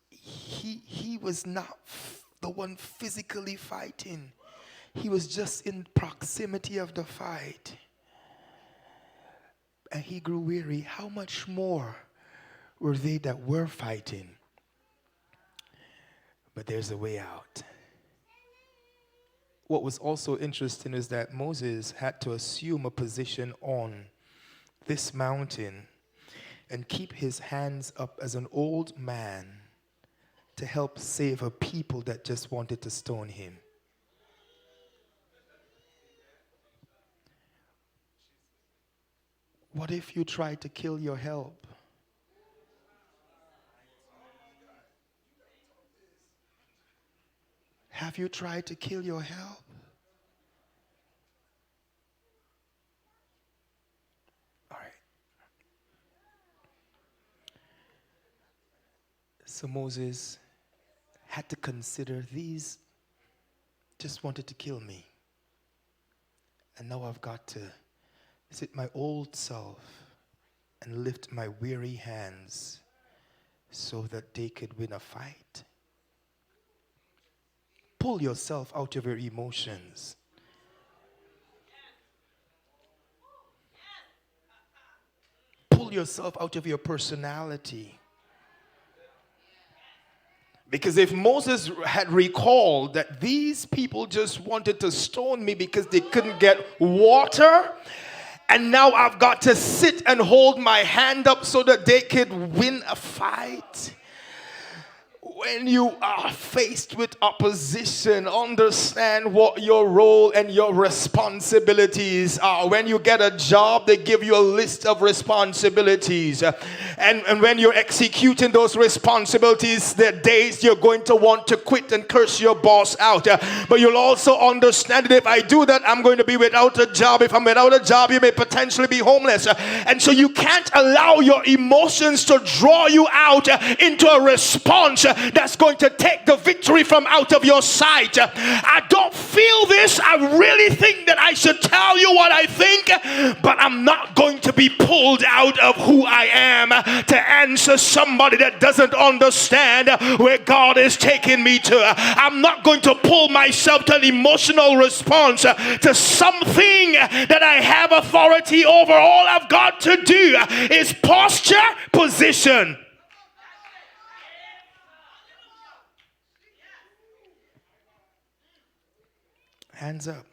S1: He was not the one physically fighting. He was just in proximity of the fight. And he grew weary. How much more were they that were fighting. But there's a way out. What was also interesting is that Moses had to assume a position on this mountain and keep his hands up as an old man to help save a people that just wanted to stone him. What if you tried to kill your help? Have you tried to kill your help? All right. So Moses had to consider these just wanted to kill me. And now I've got to sit my old self and lift my weary hands so that they could win a fight. Pull yourself out of your emotions. Pull yourself out of your personality. Because if Moses had recalled that these people just wanted to stone me because they couldn't get water, and now I've got to sit and hold my hand up so that they could win a fight. When you are faced with opposition, understand what your role and your responsibilities are. When you get a job, they give you a list of responsibilities. And when you're executing those responsibilities, there are days you're going to want to quit and curse your boss out. But you'll also understand that if I do that, I'm going to be without a job. If I'm without a job, you may potentially be homeless. And so you can't allow your emotions to draw you out into a response that's going to take the victory from out of your sight. I don't feel this. I really think that I should tell you what I think, but I'm not going to be pulled out of who I am to answer somebody that doesn't understand where God is taking me to. I'm not going to pull myself to an emotional response to something that I have authority over. All I've got to do is posture, position. Hands up.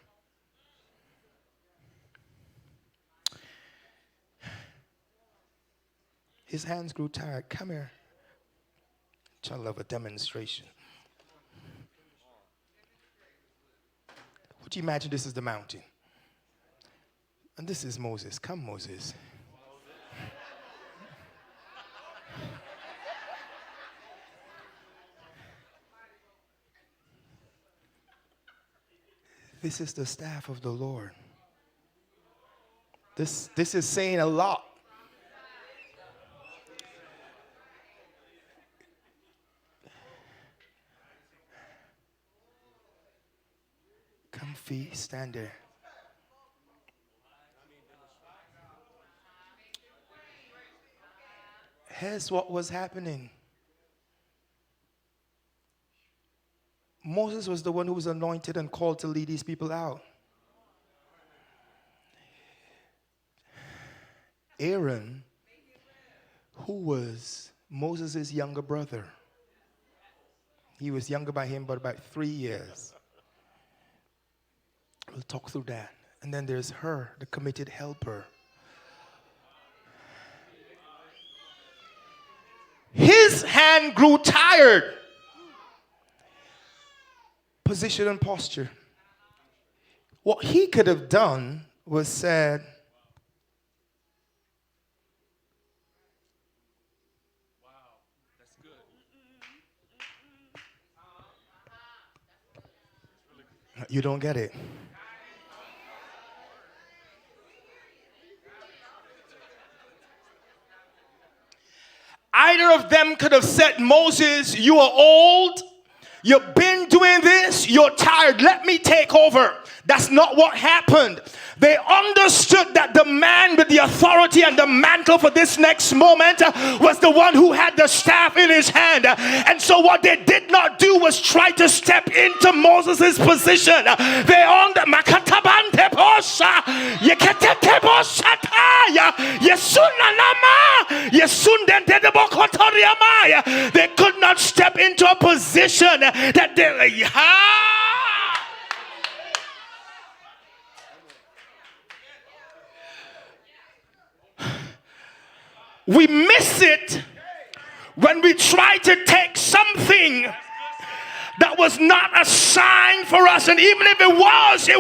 S1: His hands grew tired. Come here. I love a demonstration. Would you imagine this is the mountain? And this is Moses. Come, Moses. This is the staff of the Lord. This is saying a lot. Comfy, stand there. Here's what was happening. Moses was the one who was anointed and called to lead these people out. Aaron, who was Moses' younger brother, he was younger by him by about 3 years. We'll talk through that. And then there's her, the committed helper. His hand grew tired. Position and posture. What he could have done was said,
S2: wow, that's good.
S1: You don't get it. Either of them could have said, Moses, you are old. You've been doing this. You're tired. Let me take over. That's not what happened. They understood that the man with the authority and the mantle for this next moment was the one who had the staff in his hand. And so what they did not do was try to step into Moses' position. They on the makatabante posha, yekete posha taya, yesuna nama, yesundente de boko They could not step into a position that they we miss it when we try to take something that was not assigned for us, and even if it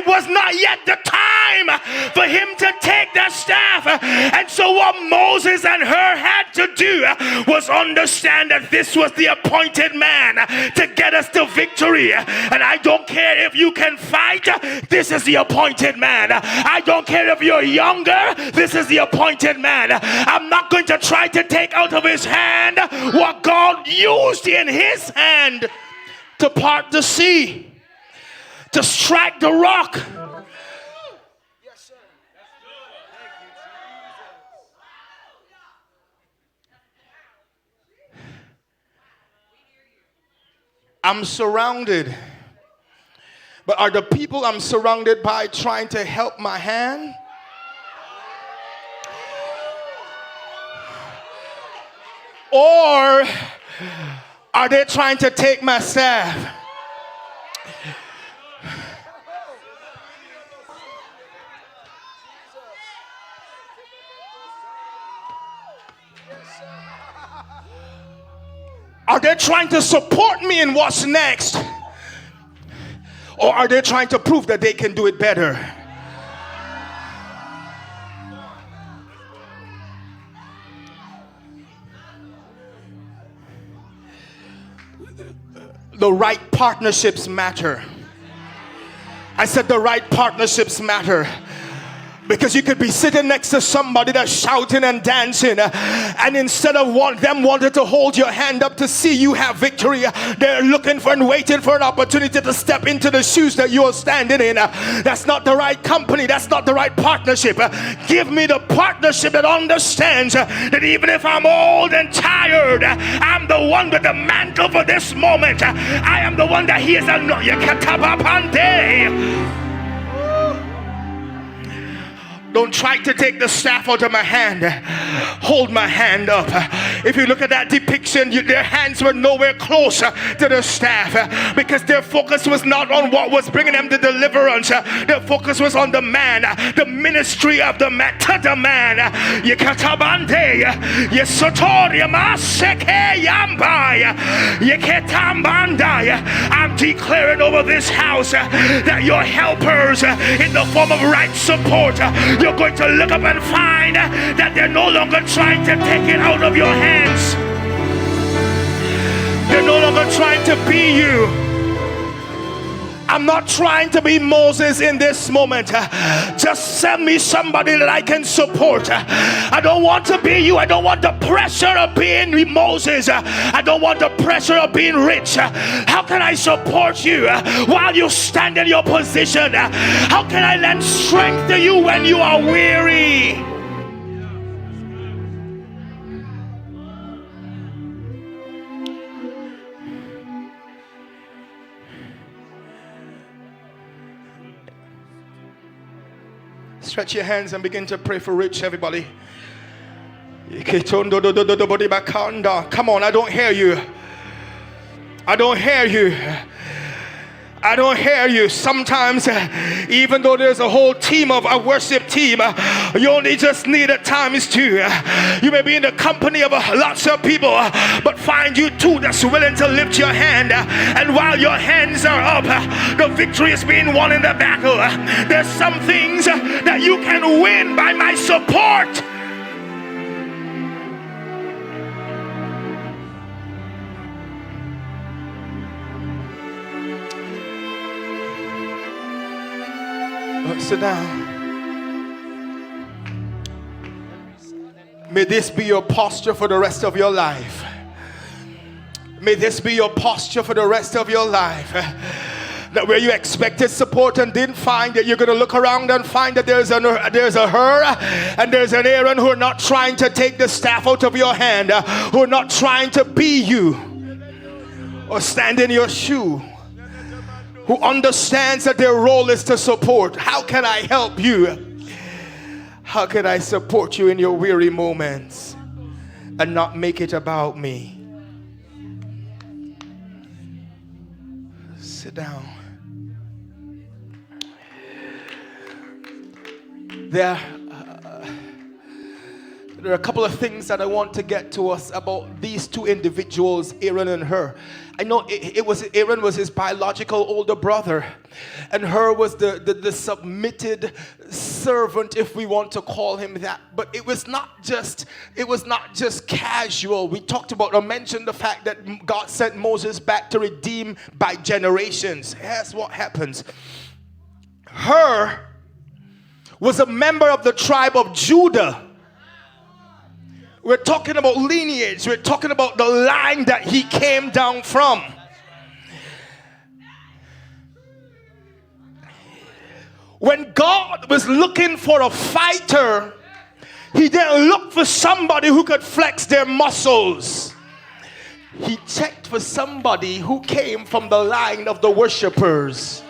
S1: was not yet the time for him to take that staff. And so what Moses and her had to do was understand that this was the appointed man to get us to victory. And I don't care if you can fight, this is the appointed man. I don't care if you're younger, this is the appointed man. I'm not going to try to take out of his hand what God used in his hand to part the sea, to strike the rock.
S2: Yes, sir.
S1: I'm surrounded, but are the people I'm surrounded by trying to help my hand? Or are they trying to take my staff? Are they trying to support me in what's next? Or are they trying to prove that they can do it better? The right partnerships matter. I said the right partnerships matter. Because you could be sitting next to somebody that's shouting and dancing, and instead of them wanting to hold your hand up to see you have victory, they're looking for and waiting for an opportunity to step into the shoes that you are standing in. That's not the right company. That's not the right partnership. Give me the partnership that understands that even if I'm old and tired, I'm the one with the mantle for this moment. I am the one that he is anointed. Don't try to take the staff out of my hand. Hold my hand up. If you look at that depiction, their hands were nowhere closer to the staff because their focus was not on what was bringing them the deliverance. Their focus was on the man, the ministry of the man, to the man. I'm declaring over this house that your helpers in the form of right support, you're going to look up and find that they're no longer trying to take it out of your hands. They're no longer trying to be you. I'm not trying to be Moses in this moment. Just send me somebody that I can support. I don't want to be you. I don't want the pressure of being Moses. I don't want the pressure of being rich. How can I support you while you stand in your position? How can I lend strength to you when you are weary? Stretch your hands and begin to pray for Rich, everybody. Come on, I don't hear you. I don't hear you. I don't hear you. Sometimes, even though there's a whole team of a worship team, you only just need at times two. You may be in the company of lots of people, but find you two that's willing to lift your hand. And while your hands are up, the victory is being won in the battle. There's some things that you can win by my support. Sit down. May this be your posture for the rest of your life. May this be your posture for the rest of your life. That where you expected support and didn't find it, you're going to look around and find that there's a her and there's an Aaron who are not trying to take the staff out of your hand, who are not trying to be you or stand in your shoe, who understands that their role is to support. How can I help you? How can I support you in your weary moments? and not make it about me. Sit down. There are a couple of things that I want to get to us about these two individuals, Aaron and Hur. I know Aaron was his biological older brother, and Hur was the submitted servant, if we want to call him that. But it was not just casual. We talked about or mentioned the fact that God sent Moses back to redeem by generations. Here's what happens. Hur was a member of the tribe of Judah. We're talking about lineage. We're talking about the line that he came down from. When God was looking for a fighter, he didn't look for somebody who could flex their muscles. He checked for somebody who came from the line of the worshipers.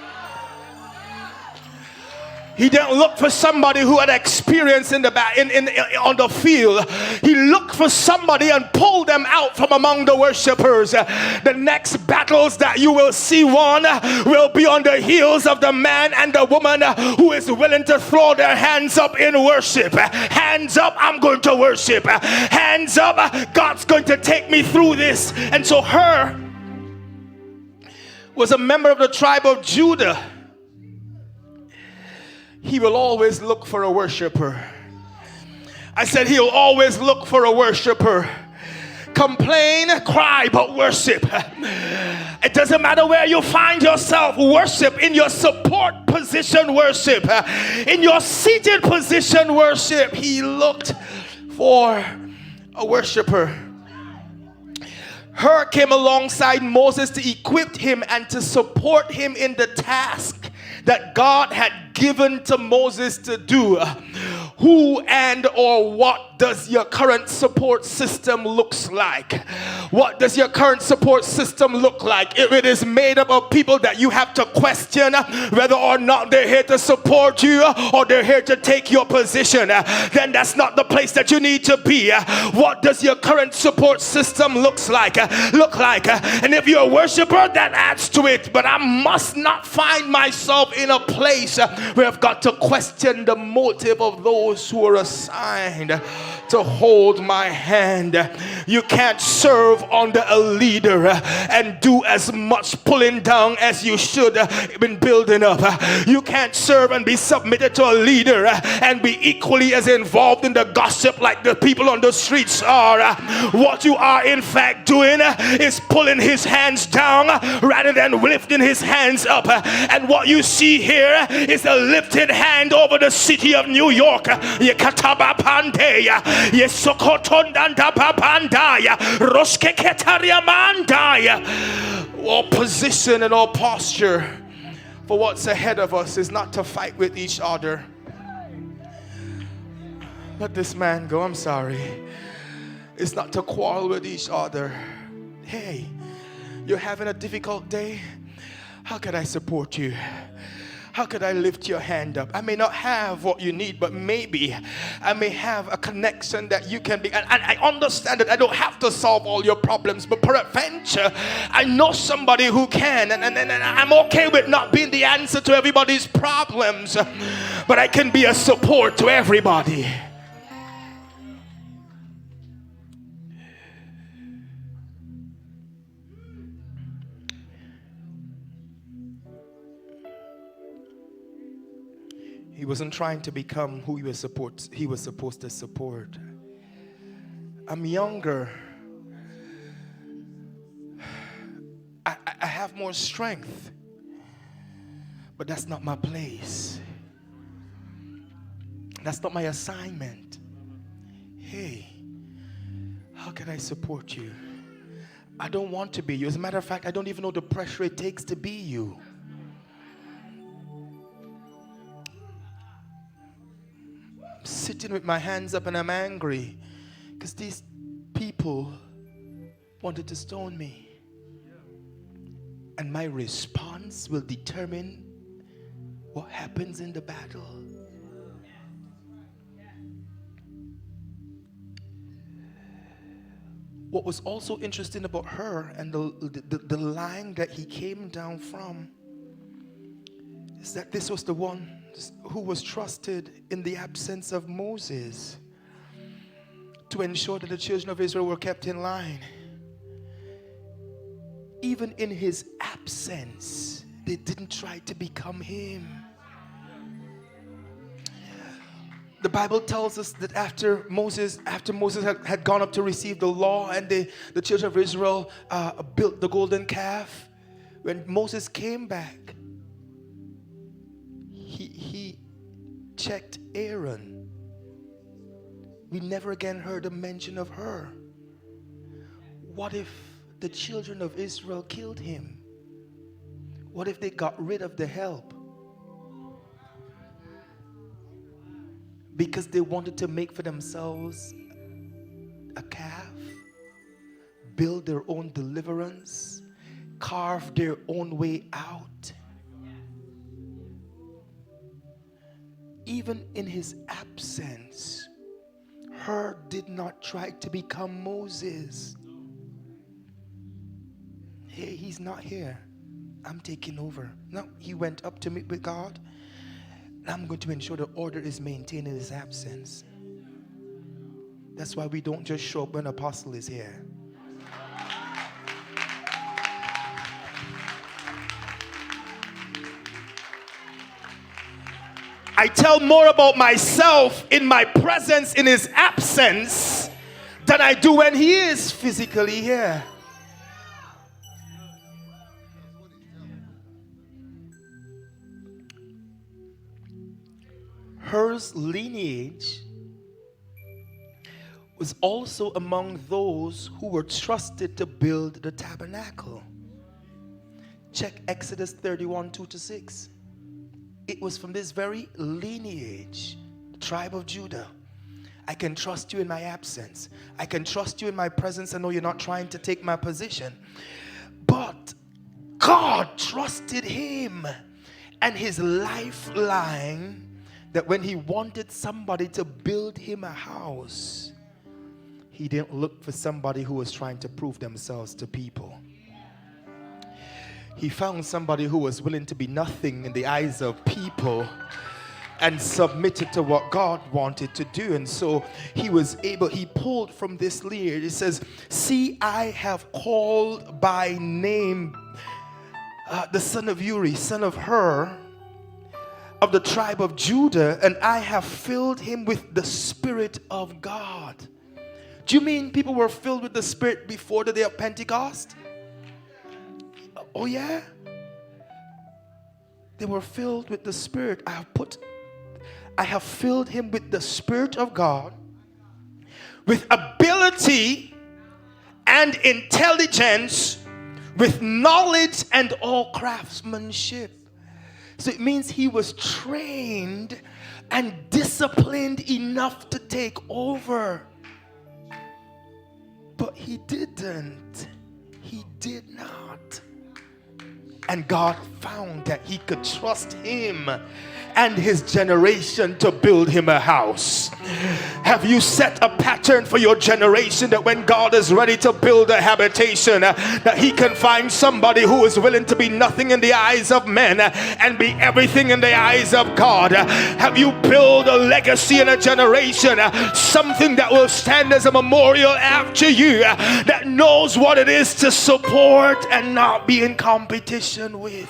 S1: He didn't look for somebody who had experience on the field. He looked for somebody and pulled them out from among the worshipers. The next battles that you will see won will be on the heels of the man and the woman who is willing to throw their hands up in worship. Hands up, I'm going to worship. Hands up, God's going to take me through this. And so Hur was a member of the tribe of Judah. He will always look for a worshiper. I said he'll always look for a worshiper. Complain, cry, but worship. It doesn't matter where you find yourself. Worship. In your support position, worship. In your seated position, worship. He looked for a worshiper. Hur came alongside Moses to equip him and to support him in the task that God had given to Moses to do. Who and or what does your current support system looks like? What does your current support system look like? If it is made up of people that you have to question whether or not they're here to support you or they're here to take your position, then that's not the place that you need to be. What does your current support system look like? And if you're a worshiper, that adds to it. But I must not find myself in a place where I've got to question the motive of those who are assigned to hold my hand. You can't serve under a leader and do as much pulling down as you should been building up. You can't serve and be submitted to a leader and be equally as involved in the gossip like the people on the streets are. What you are in fact doing is pulling his hands down rather than lifting his hands up. And what you see here is a lifted hand over the city of New York. All position and all posture for what's ahead of us is not to fight with each other. Let this man go, I'm sorry. It's not to quarrel with each other. Hey, you're having a difficult day? How can I support you? How could I lift your hand up? I may not have what you need, but maybe I may have a connection that you can be. And I understand that I don't have to solve all your problems, but peradventure, I know somebody who can. And I'm okay with not being the answer to everybody's problems, but I can be a support to everybody. He wasn't trying to become who he was supposed to support. I'm younger. I have more strength. But that's not my place. That's not my assignment. Hey, how can I support you? I don't want to be you. As a matter of fact, I don't even know the pressure it takes to be you. I'm sitting with my hands up and I'm angry because these people wanted to stone me. And my response will determine what happens in the battle. What was also interesting about her and the line that he came down from is that this was the one who was trusted in the absence of Moses to ensure that the children of Israel were kept in line. Even in his absence, they didn't try to become him. The Bible tells us that after Moses had gone up to receive the law, and the children of Israel built the golden calf, when Moses came back, he checked Aaron. We never again heard a mention of her. What if the children of Israel killed him? What if they got rid of the help? Because they wanted to make for themselves a calf, build their own deliverance, carve their own way out. Even in his absence, Hur did not try to become Moses. Hey, he's not here. I'm taking over. No, he went up to meet with God. I'm going to ensure the order is maintained in his absence. That's why we don't just show up when an apostle is here. I tell more about myself in my presence in his absence than I do when he is physically here. Hur's lineage was also among those who were trusted to build the tabernacle. Check Exodus 31, 2-6. It was from this very lineage, the tribe of Judah. I can trust you in my absence. I can trust you in my presence. I know you're not trying to take my position. But God trusted him and his lifeline, that when he wanted somebody to build him a house, he didn't look for somebody who was trying to prove themselves to people. He found somebody who was willing to be nothing in the eyes of people and submitted to what God wanted to do. And so he pulled from this lineage. It says, see, I have called by name the son of Youre, son of Hur, of the tribe of Judah, and I have filled him with the Spirit of God. Do you mean people were filled with the Spirit before the day of Pentecost? Oh yeah? They were filled with the Spirit. I have filled him with the Spirit of God, with ability and intelligence, with knowledge and all craftsmanship. So it means he was trained and disciplined enough to take over. But he didn't. He did not. And God found that he could trust him and his generation to build him a house. Have you set a pattern for your generation that when God is ready to build a habitation, that he can find somebody who is willing to be nothing in the eyes of men and be everything in the eyes of God? Have you built a legacy in a generation, something that will stand as a memorial after you, that knows what it is to support and not be in competition with?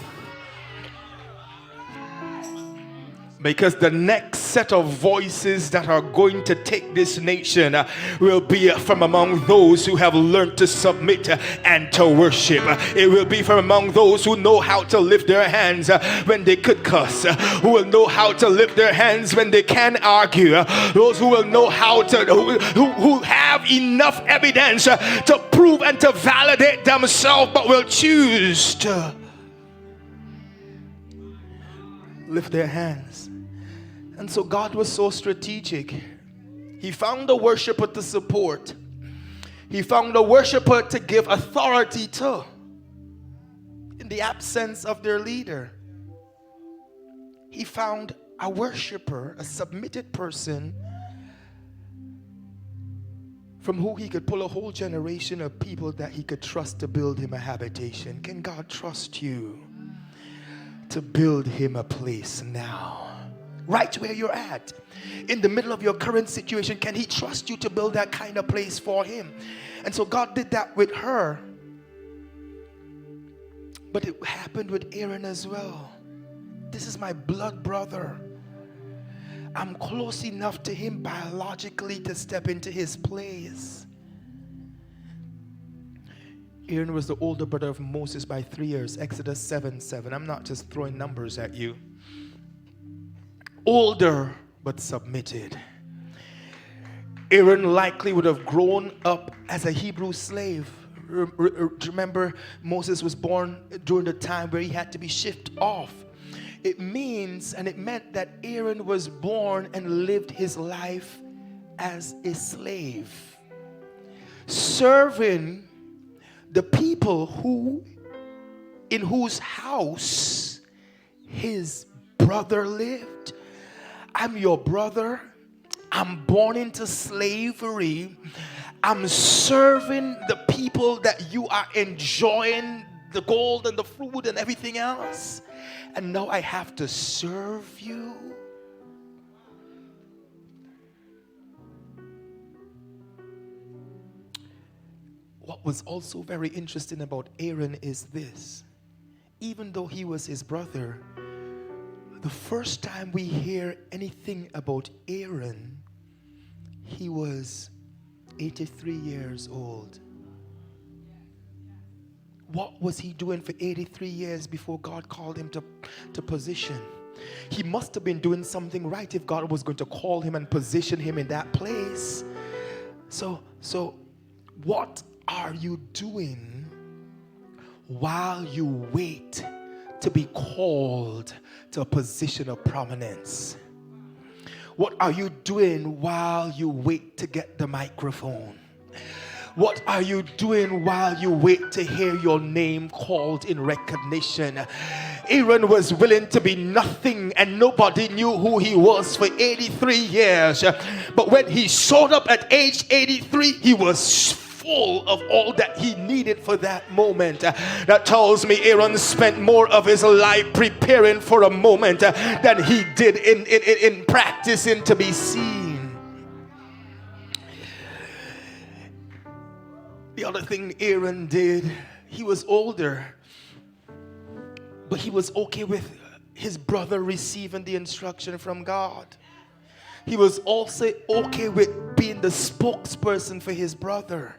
S1: Because the next set of voices that are going to take this nation will be from among those who have learned to submit and to worship. It will be from among those who know how to lift their hands when they could cuss, who will know how to lift their hands when they can argue, those who will know how to, who have enough evidence to prove and to validate themselves, but will choose to lift their hands. And so God was so strategic. He found a worshiper to support. He found a worshiper to give authority to in the absence of their leader. He found a worshiper, a submitted person from who he could pull a whole generation of people that he could trust to build him a habitation. Can God trust you to build him a place now? Right where you're at, in the middle of your current situation, can he trust you to build that kind of place for him? And so God did that with her. But it happened with Aaron as well. This is my blood brother. I'm close enough to him biologically to step into his place. Aaron was the older brother of Moses by 3 years. Exodus 7:7. I'm not just throwing numbers at you. Older but submitted. Aaron likely would have grown up as a Hebrew slave. Remember, Moses was born during the time where he had to be shipped off. It meant that Aaron was born and lived his life as a slave, serving the people in whose house his brother lived. I'm your brother. I'm born into slavery. I'm serving the people that you are enjoying the gold and the food and everything else. And now I have to serve you. What was also very interesting about Aaron is this. Even though he was his brother, the first time we hear anything about Aaron, he was 83 years old. What was he doing for 83 years before God called him to position? He must have been doing something right if God was going to call him and position him in that place. So what are you doing while you wait to be called to a position of prominence? What are you doing while you wait to get the microphone? What are you doing while you wait to hear your name called in recognition? Aaron was willing to be nothing and nobody knew who he was for 83 years. But when he showed up at age 83, he was full of all that he needed for that moment. That tells me Aaron spent more of his life preparing for a moment than he did in practicing to be seen. The other thing Aaron did, he was older, but he was okay with his brother receiving the instruction from God. He was also okay with being the spokesperson for his brother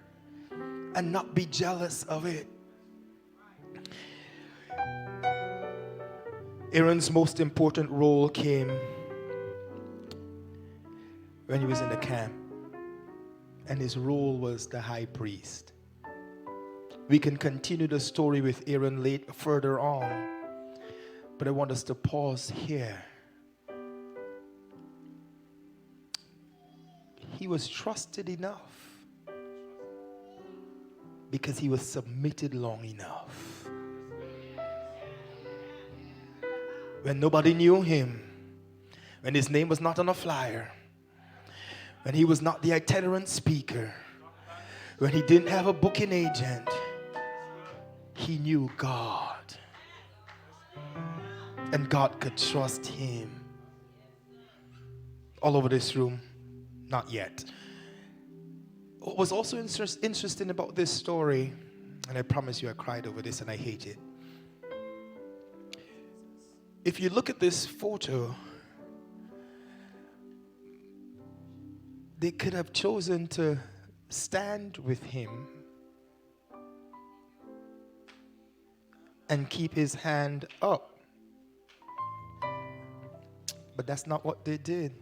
S1: and not be jealous of it. Aaron's most important role came when he was in the camp, and his role was the high priest. We can continue the story with Aaron further on, but I want us to pause here. He was trusted enough because he was submitted long enough. When nobody knew him, when his name was not on a flyer, when he was not the itinerant speaker, when he didn't have a booking agent, he knew God. And God could trust him. All over this room, not yet. What was also interesting about this story, and I promise you I cried over this and I hate it. If you look at this photo, they could have chosen to stand with him and keep his hand up. But that's not what they did.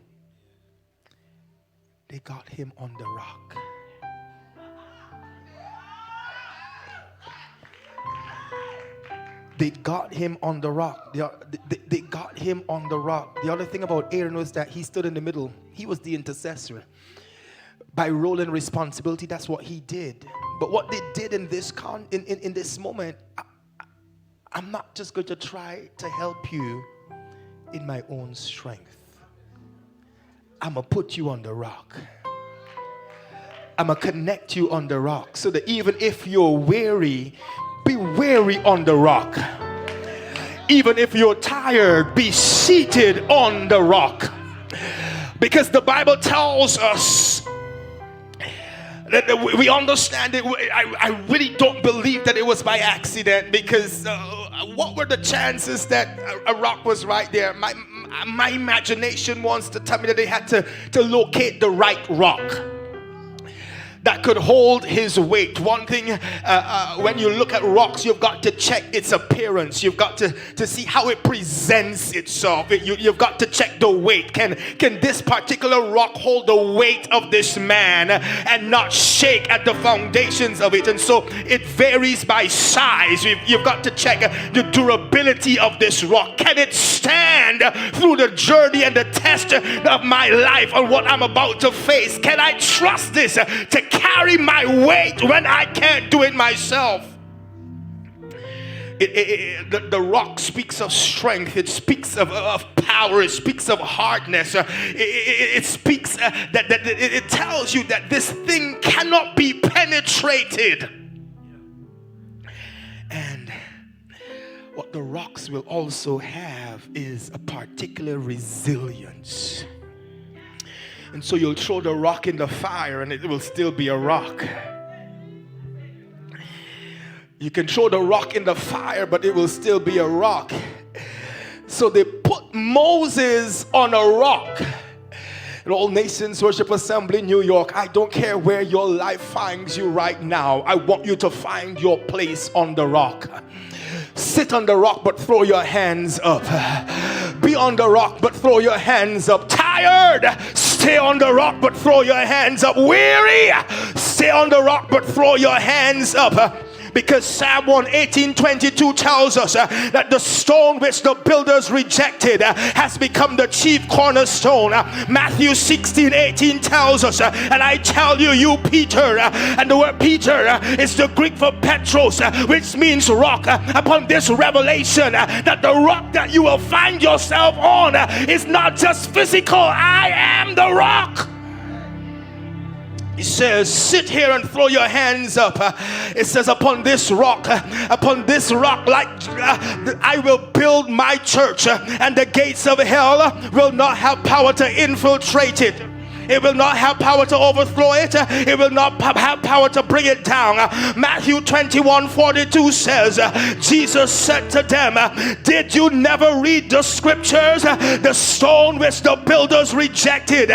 S1: They got him on the rock. They got him on the rock. They got him on the rock. The other thing about Aaron was that he stood in the middle. He was the intercessor. By role and responsibility, that's what he did. But what they did in this in this moment, I'm not just going to try to help you in my own strength. I'm going to put you on the rock. I'm going to connect you on the rock so that even if you're weary, be weary on the rock. Even if you're tired, be seated on the rock. Because the Bible tells us that we understand it. I really don't believe that it was by accident, because what were the chances that a rock was right there? My imagination wants to tell me that they had to locate the right rock that could hold his weight. One thing, when you look at rocks, you've got to check its appearance. You've got to see how it presents itself. You've got to check the weight. Can this particular rock hold the weight of this man and not shake at the foundations of it? And so it varies by size. You've got to check the durability of this rock. Can it stand through the journey and the test of my life and what I'm about to face? Can I trust this to carry my weight when I can't do it myself? The rock speaks of strength. It speaks of power. It speaks of hardness. It speaks that it tells you that this thing cannot be penetrated. And what the rocks will also have is a particular resilience. And so you'll throw the rock in the fire and it will still be a rock. You can throw the rock in the fire, but it will still be a rock. So they put Moses on a rock. At All Nations Worship Assembly, New York, I don't care where your life finds you right now. I want you to find your place on the rock. Sit on the rock, but throw your hands up. Be on the rock, but throw your hands up. Tired, stay on the rock, but throw your hands up. Weary, stay on the rock, but throw your hands up. Because Psalm 118:22 tells us that the stone which the builders rejected has become the chief cornerstone. Matthew 16:18 tells us, and I tell you, you Peter, and the word Peter is the Greek for Petros, which means rock. Upon this revelation that the rock that you will find yourself on is not just physical. I am the rock. He says, sit here and throw your hands up. It says, upon this rock, like I will build my church, and the gates of hell will not have power to infiltrate it. It will not have power to overthrow it. It will not have power to bring it down. Matthew 21:42 says, Jesus said to them, did you never read the scriptures? The stone which the builders rejected,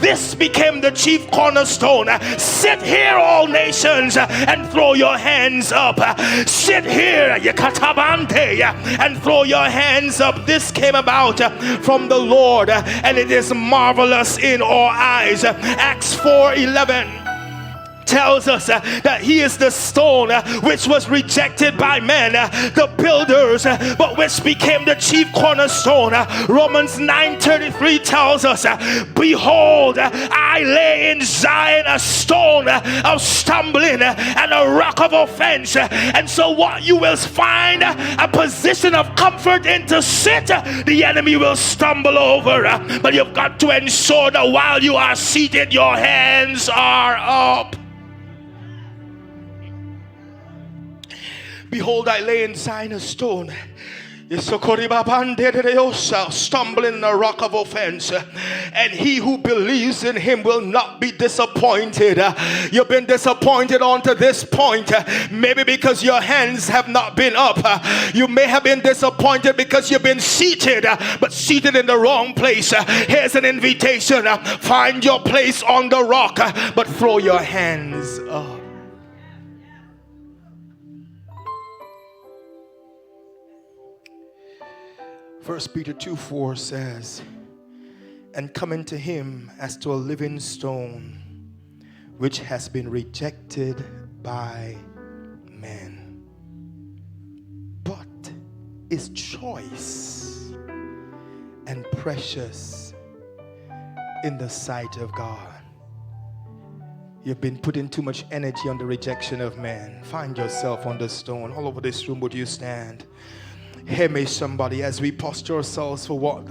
S1: this became the chief cornerstone. Sit here, all nations, and throw your hands up. Sit here, and throw your hands up. This came about from the Lord, and it is marvelous in our eyes. Acts 4:11 tells us that he is the stone which was rejected by men, the builders, but which became the chief cornerstone. Romans 9:33 tells us, behold, I lay in Zion a stone of stumbling and a rock of offense. And so what you will find, a position of comfort in to sit, the enemy will stumble over. But you've got to ensure that while you are seated, your hands are up. Behold, I lay in Zion a stone, stumbling in a rock of offense, and he who believes in him will not be disappointed. You've been disappointed on to this point, maybe because your hands have not been up. You may have been disappointed because you've been seated, but seated in the wrong place. Here's an invitation: find your place on the rock, but throw your hands up. 1 Peter 2:4 says, and come into him as to a living stone, which has been rejected by men, but is choice and precious in the sight of God. You've been putting too much energy on the rejection of man. Find yourself on the stone. All over this room, would you stand? Hear me, somebody, as we posture ourselves for what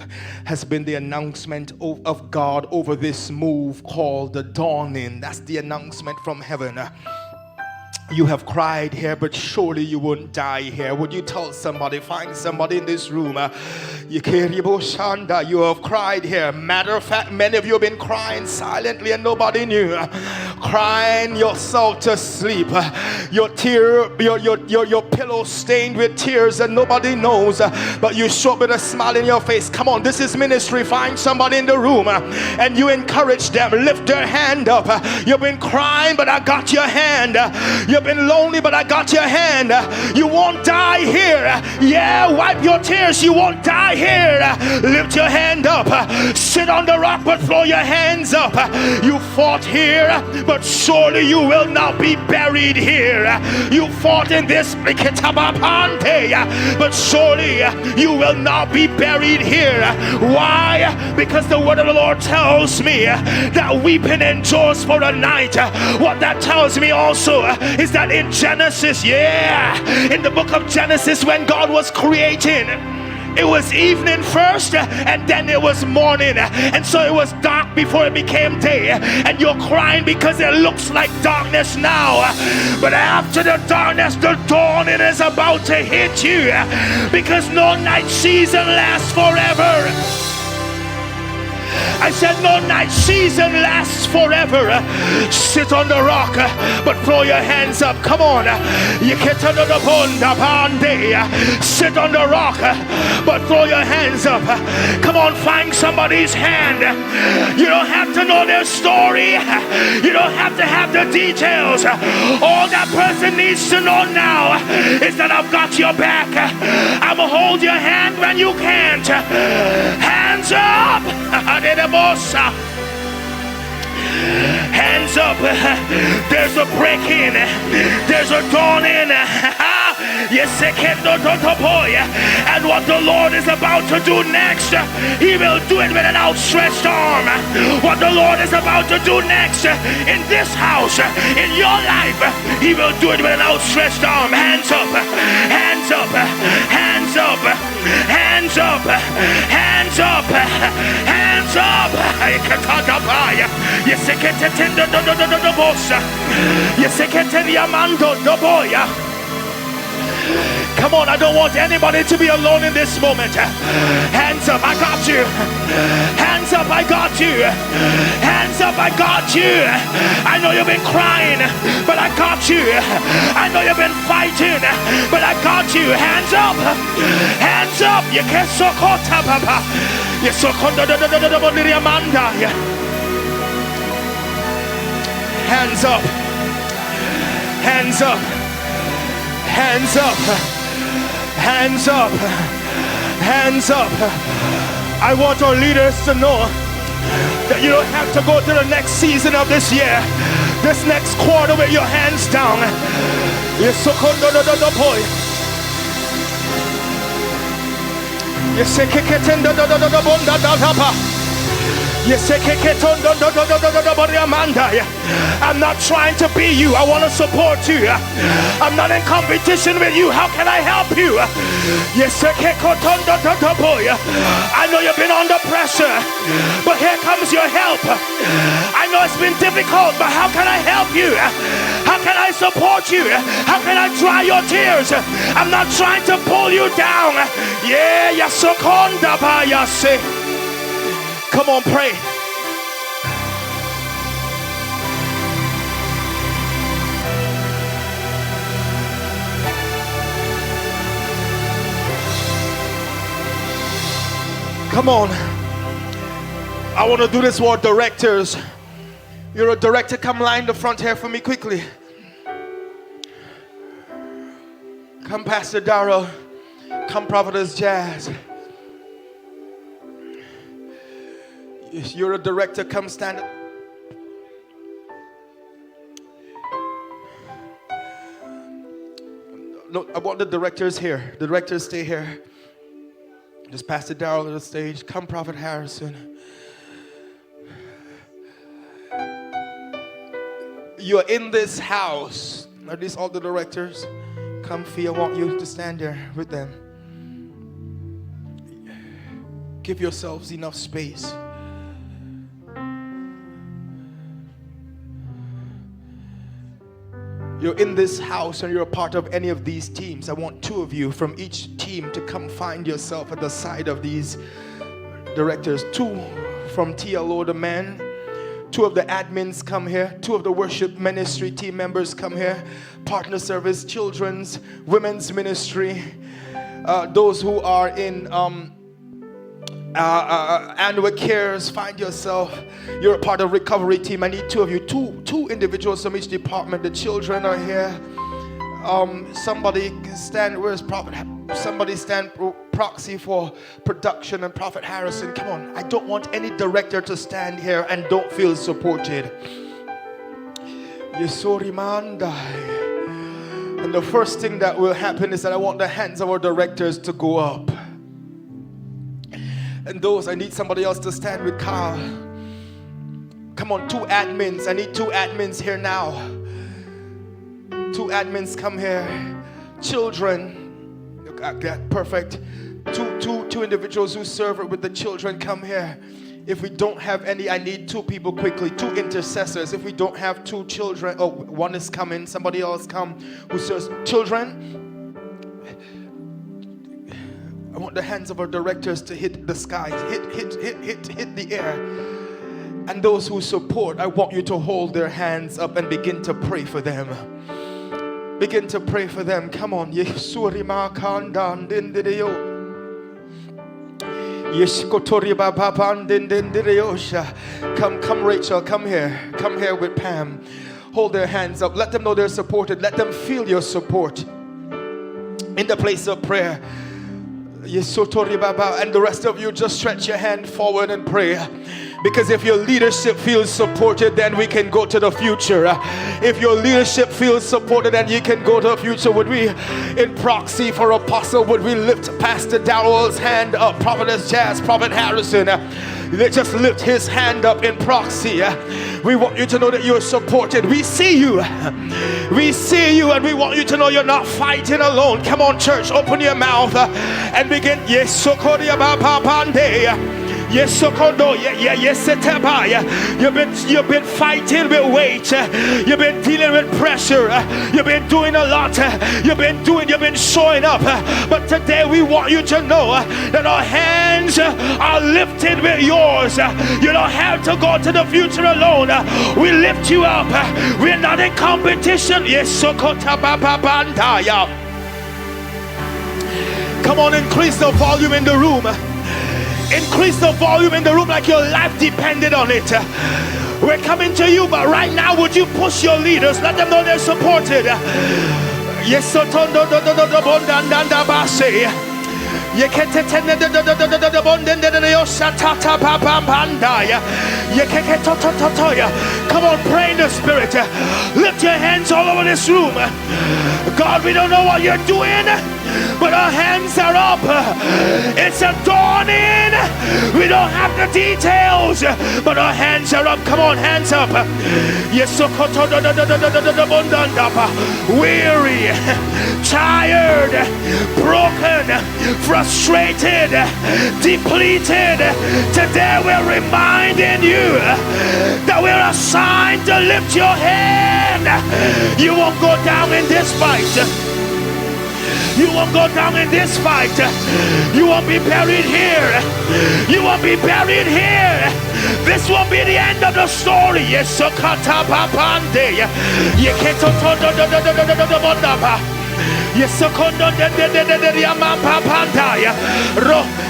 S1: has been the announcement of God over this move called the dawning. That's the announcement from heaven. You have cried here, but surely you won't die here. Would you tell somebody, find somebody in this room? You have cried here. Matter of fact, many of you have been crying silently and nobody knew. Crying yourself to sleep. Your pillow stained with tears and nobody knows. But you show up with a smile in your face. Come on, this is ministry. Find somebody in the room and you encourage them. Lift their hand up. You've been crying, but I got your hand. You've been lonely, but I got your hand. You won't die here. Yeah, wipe your tears. You won't die here. Lift your hand up. Sit on the rock, but throw your hands up. You fought here, but surely you will not be buried here. You fought in this, but surely you will not be buried here. Why? Because the word of the Lord tells me that weeping endures for a night. What that tells me also is that in Genesis, in the book of Genesis, when God was creating, it was evening first and then it was morning, and so it was dark before it became day. And you're crying because it looks like darkness now, but after the darkness, the dawning is about to hit you, because no night season lasts forever. I said no night season lasts forever. Sit on the rock, but throw your hands up. Come on. Sit on the rock, but throw your hands up. Come on, find somebody's hand. You don't have to know their story. You don't have to have the details. All that person needs to know now is that I've got your back. I'm gonna hold your hand when you can't. Hands up. Hands up. There's a breaking. There's a dawning. And what the Lord is about to do next, He will do it with an outstretched arm. What the Lord is about to do next in this house, in your life, He will do it with an outstretched arm. Hands up. Hands up. Hands up. Hands up. Hands up. Hands up. Come on, I don't want anybody to be alone in this moment. Hands up, I got you. Hands up, I got you. Hands up, I got you. I know you've been crying, but I got you. I know you've been fighting, but I got you. Hands up. Hands up. You can't so caught up. You're so hands up. Hands up. Hands up. Hands up. Hands up. I want our leaders to know that you don't have to go to the next season of this year, this next quarter with your hands down. You're so boy. You say I'm not trying to be you. I want to support you. I'm not in competition with you. How can I help you? I know you've been under pressure, but here comes your help. I know it's been difficult, but how can I help you? How can I support you? How can I dry your tears? I'm not trying to pull you down. Come on, pray. Come on. I want to do this for directors. You're a director. Come line the front here for me quickly. Come, Pastor Darrell. Come, Prophetess Jazz. If you're a director, come stand up. No, I want the directors here. The directors stay here. Just Pastor Darrell to the stage. Come, Prophet Harrison. You're in this house. Are these all the directors? Come, Fee, I want you to stand there with them. Give yourselves enough space. You're in this house and you're a part of any of these teams. I want 2 of you from each team to come find yourself at the side of these directors. 2 from TLO, the men. 2 of the admins come here. 2 of the worship ministry team members come here. Partner service, children's, women's ministry. Those who are in annual cares, find yourself. You're a part of recovery team. I need 2 of you. Two individuals from each department. The children are here. Somebody stand. Where's Prophet? Somebody stand proxy for production and Prophet Harrison. Come on. I don't want any director to stand here and don't feel supported. And the first thing that will happen is that I want the hands of our directors to go up. And those, I need somebody else to stand with Carl. Come on, 2 admins. I need 2 admins here now. 2 admins come here. Children. Perfect. Two individuals who serve with the children come here. If we don't have any, I need 2 people quickly. 2 intercessors. If we don't have 2 children, oh, 1 is coming. Somebody else come who serves children. I want the hands of our directors to hit the skies, hit the air. And those who support, I want you to hold their hands up and begin to pray for them. Begin to pray for them. Come on. Come Rachel, come here. Come here with Pam. Hold their hands up. Let them know they're supported. Let them feel your support in the place of prayer. And the rest of you, just stretch your hand forward and pray. Because if your leadership feels supported, then we can go to the future. If your leadership feels supported, then you can go to the future. Would we, in proxy for Apostle, would we lift Pastor Darrell's hand up? Prophetess Jazz, Prophet Harrison, let's just lift his hand up in proxy. We want you to know that you're supported. We see you. We see you, and we want you to know you're not fighting alone. Come on, church, open your mouth and begin. Yes, yes, Sokondo, yes, you've been fighting with weight. You've been dealing with pressure. You've been doing a lot. You've been showing up. But today we want you to know that our hands are lifted with yours. You don't have to go to the future alone. We lift you up. We're not in competition. Yes, Sokota Baba Bandaya. Come on, increase the volume in the room. Increase the volume in the room like your life depended on it. We're coming to you, but right now, would you push your leaders? Let them know they're supported. Yes, so come on, pray in the spirit. Lift your hands all over this room. God, we don't know what you're doing, but our hands are up. It's a dawning. We don't have the details, but our hands are up. Come on, hands up. Weary, tired, broken, frustrated, depleted. Today we're reminding you that we're assigned to lift your hand. You won't go down in this fight. You won't go down in this fight. You won't be buried here. You won't be buried here. This won't be the end of the story. Yes, Sokata Papande. Yes,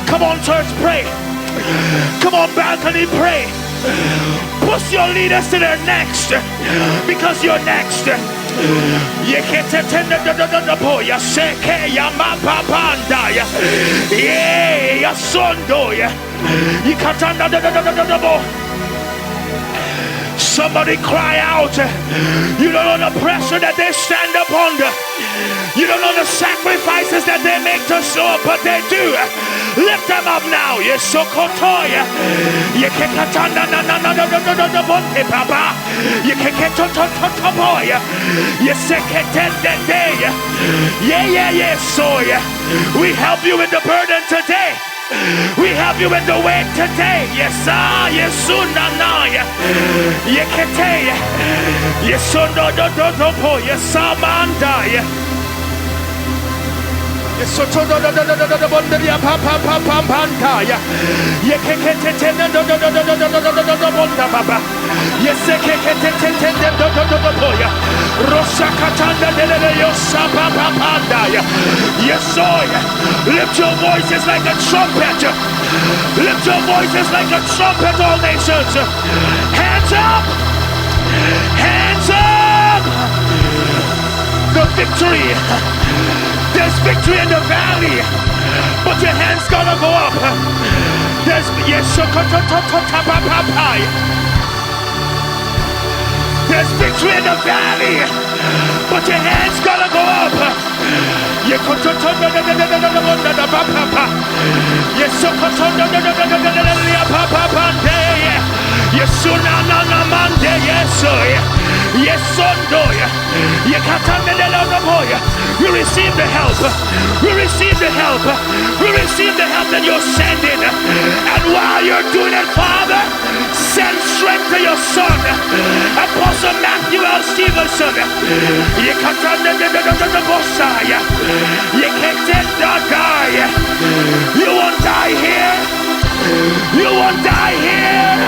S1: come on, church, pray. Come on, balcony, pray. Push your leaders to their next, because you're next. Somebody cry out. You don't know the pressure that they stand up under. You don't know the sacrifices that they make to show up, but they do. Lift them up now. Yes, so kotoya. You can katana na na na na na na na bonte papa. You can get to boy. You say day. Yeah. So we help you with the burden today.
S3: We have you in the way today. Yes, sir. Yes, soon. Yekete. Yes, so no. Yes, Samanda. Yes, so no. Bondaria papa panta. Yekete no. Bonda baba. Yes, kekete no. Rosa katanda de yosa papa panda. Yes, so lift your voices like a trumpet. Lift your voices like a trumpet, all nations. Hands up! Hands up! The victory. There's victory in the valley, but your hands gotta go up. There's There's victory in the valley, but your hands gotta go up. We receive the help. We receive the help. We receive the help that you're sending. And while you're doing it, Father, send strength to your son, Apostle Matthew L. Stevenson. You won't die here. You won't die here.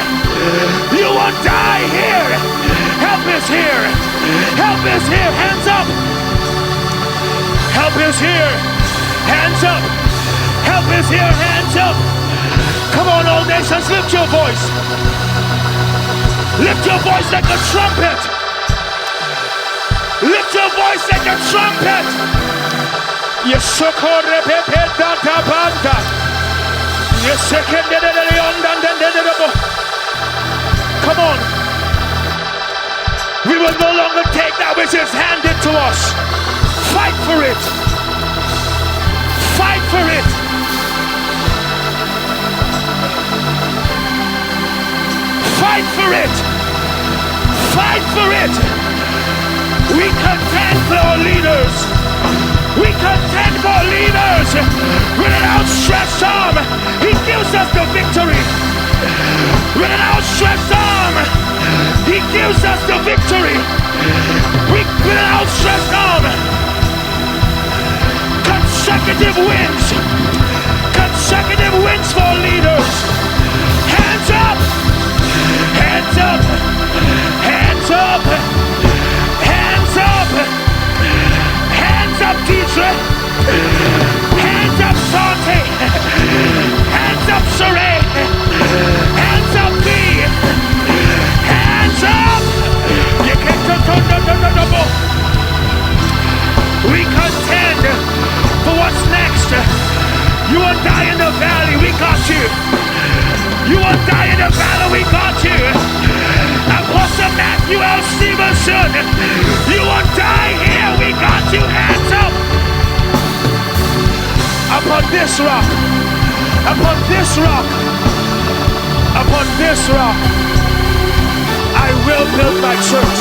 S3: You won't die here. Help is here. Help is here. Hands up. Help is here. Hands up. Help is here. Hands up. Come on, all nations, lift your voice. Lift your voice like a trumpet. Lift your voice like a trumpet. Yes, come on. We will no longer take that which is handed to us. Fight for it. Fight for it. Fight for it. Fight for it. We contend for our leaders. We contend for leaders. With an outstretched arm, he gives us the victory. With an outstretched arm, he gives us the victory. With an outstretched arm, consecutive wins. Consecutive wins for leaders. Hands up. Hands up. Hands up. Hands up. Hands up, teacher. Hands up, Sante. Hands up, Sheree. Hands up, B. Hands up. You can't. We contend for what's next. You will die in the valley. We got you. You will die in the valley. We got you. Apostle Matthew L. Stevenson. You will die here. We got you. Hands up. Upon this rock. Upon this rock. Upon this rock. I will build my church.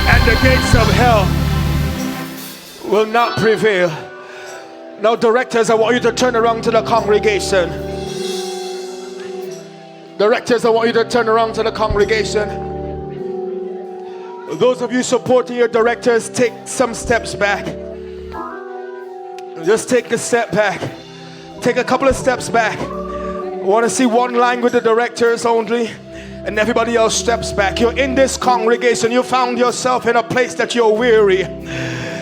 S3: And the gates of hell will not prevail. Now, directors, I want you to turn around to the congregation. Directors, I want you to turn around to the congregation. Those of you supporting your directors, take some steps back. Just take a step back. Take a couple of steps back. I want to see one line with the directors only, and everybody else steps back. You're in this congregation. You found yourself in a place that you're weary.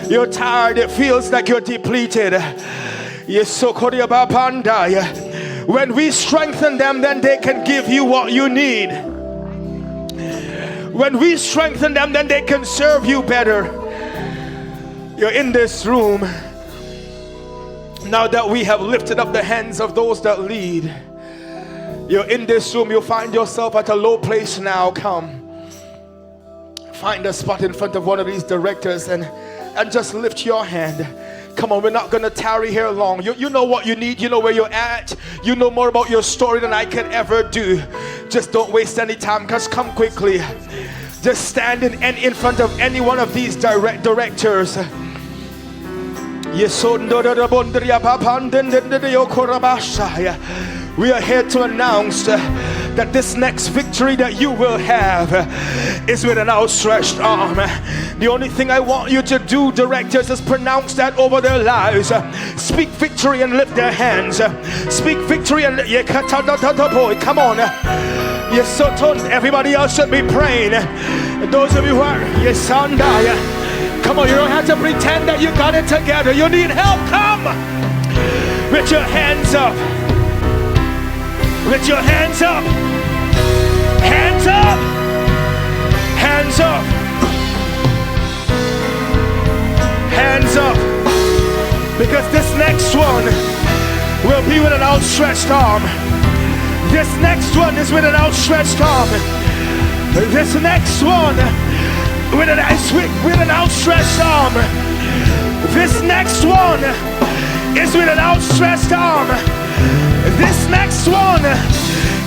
S3: You're tired. It feels like you're depleted. When we strengthen them, then they can give you what you need. When we strengthen them, then they can serve you better. You're in this room. Now that we have lifted up the hands of those that lead, you're in this room. You'll find yourself at a low place now. Come. Find a spot in front of one of these directors and just lift your hand. Come on, we're not going to tarry here long. You know what you need. You know where you're at. You know more about your story than I can ever do. Just don't waste any time. Just come quickly. Just stand in front of any one of these directors.
S1: We are here to announce that this next victory that you will have is with an outstretched arm. The only thing I want you to do, directors, is pronounce that over their lives. Speak victory and lift their hands. Speak victory and come on. Yes, so everybody else should be praying. Those of you who are come on, you don't have to pretend that you got it together. You need help, come with your hands up. With your hands up. Hands up. Hands up. Hands up. Because this next one will be with an outstretched arm. This next one is with an outstretched arm. This next one with an outstretched arm. This next one is with an outstretched arm. This next one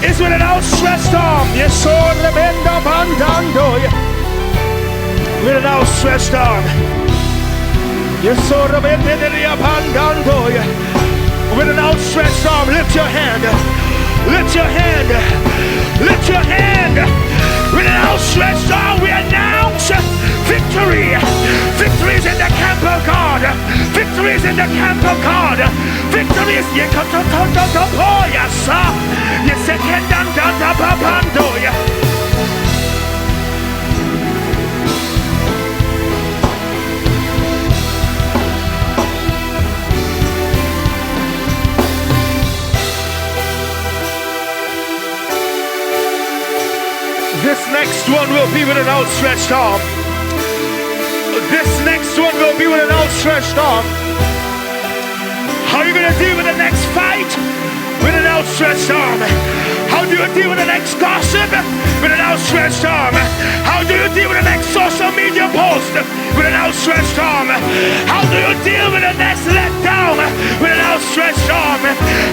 S1: is with an outstretched arm. Yes, with an outstretched arm. Yes, with an outstretched arm. Lift your hand. Lift your hand. Lift your hand. With an outstretched arm, we announce victory. Victory is in the camp of God. Victory is in the camp of God. Victory is This next one will be with an outstretched arm. This next one will be with an outstretched arm. How are you going to deal with the next fight? With an outstretched arm. How do you deal with the next gossip? With an outstretched arm. How do you deal with the next social media post? With an outstretched arm. How do you deal with the next letdown? With an outstretched arm.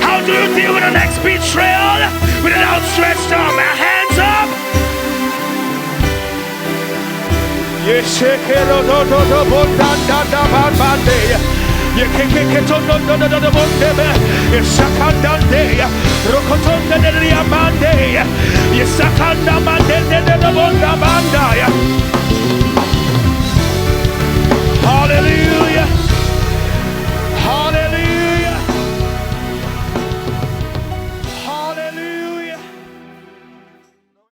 S1: How do you deal with the next betrayal? With an outstretched arm. Hands up. Yes, Yes,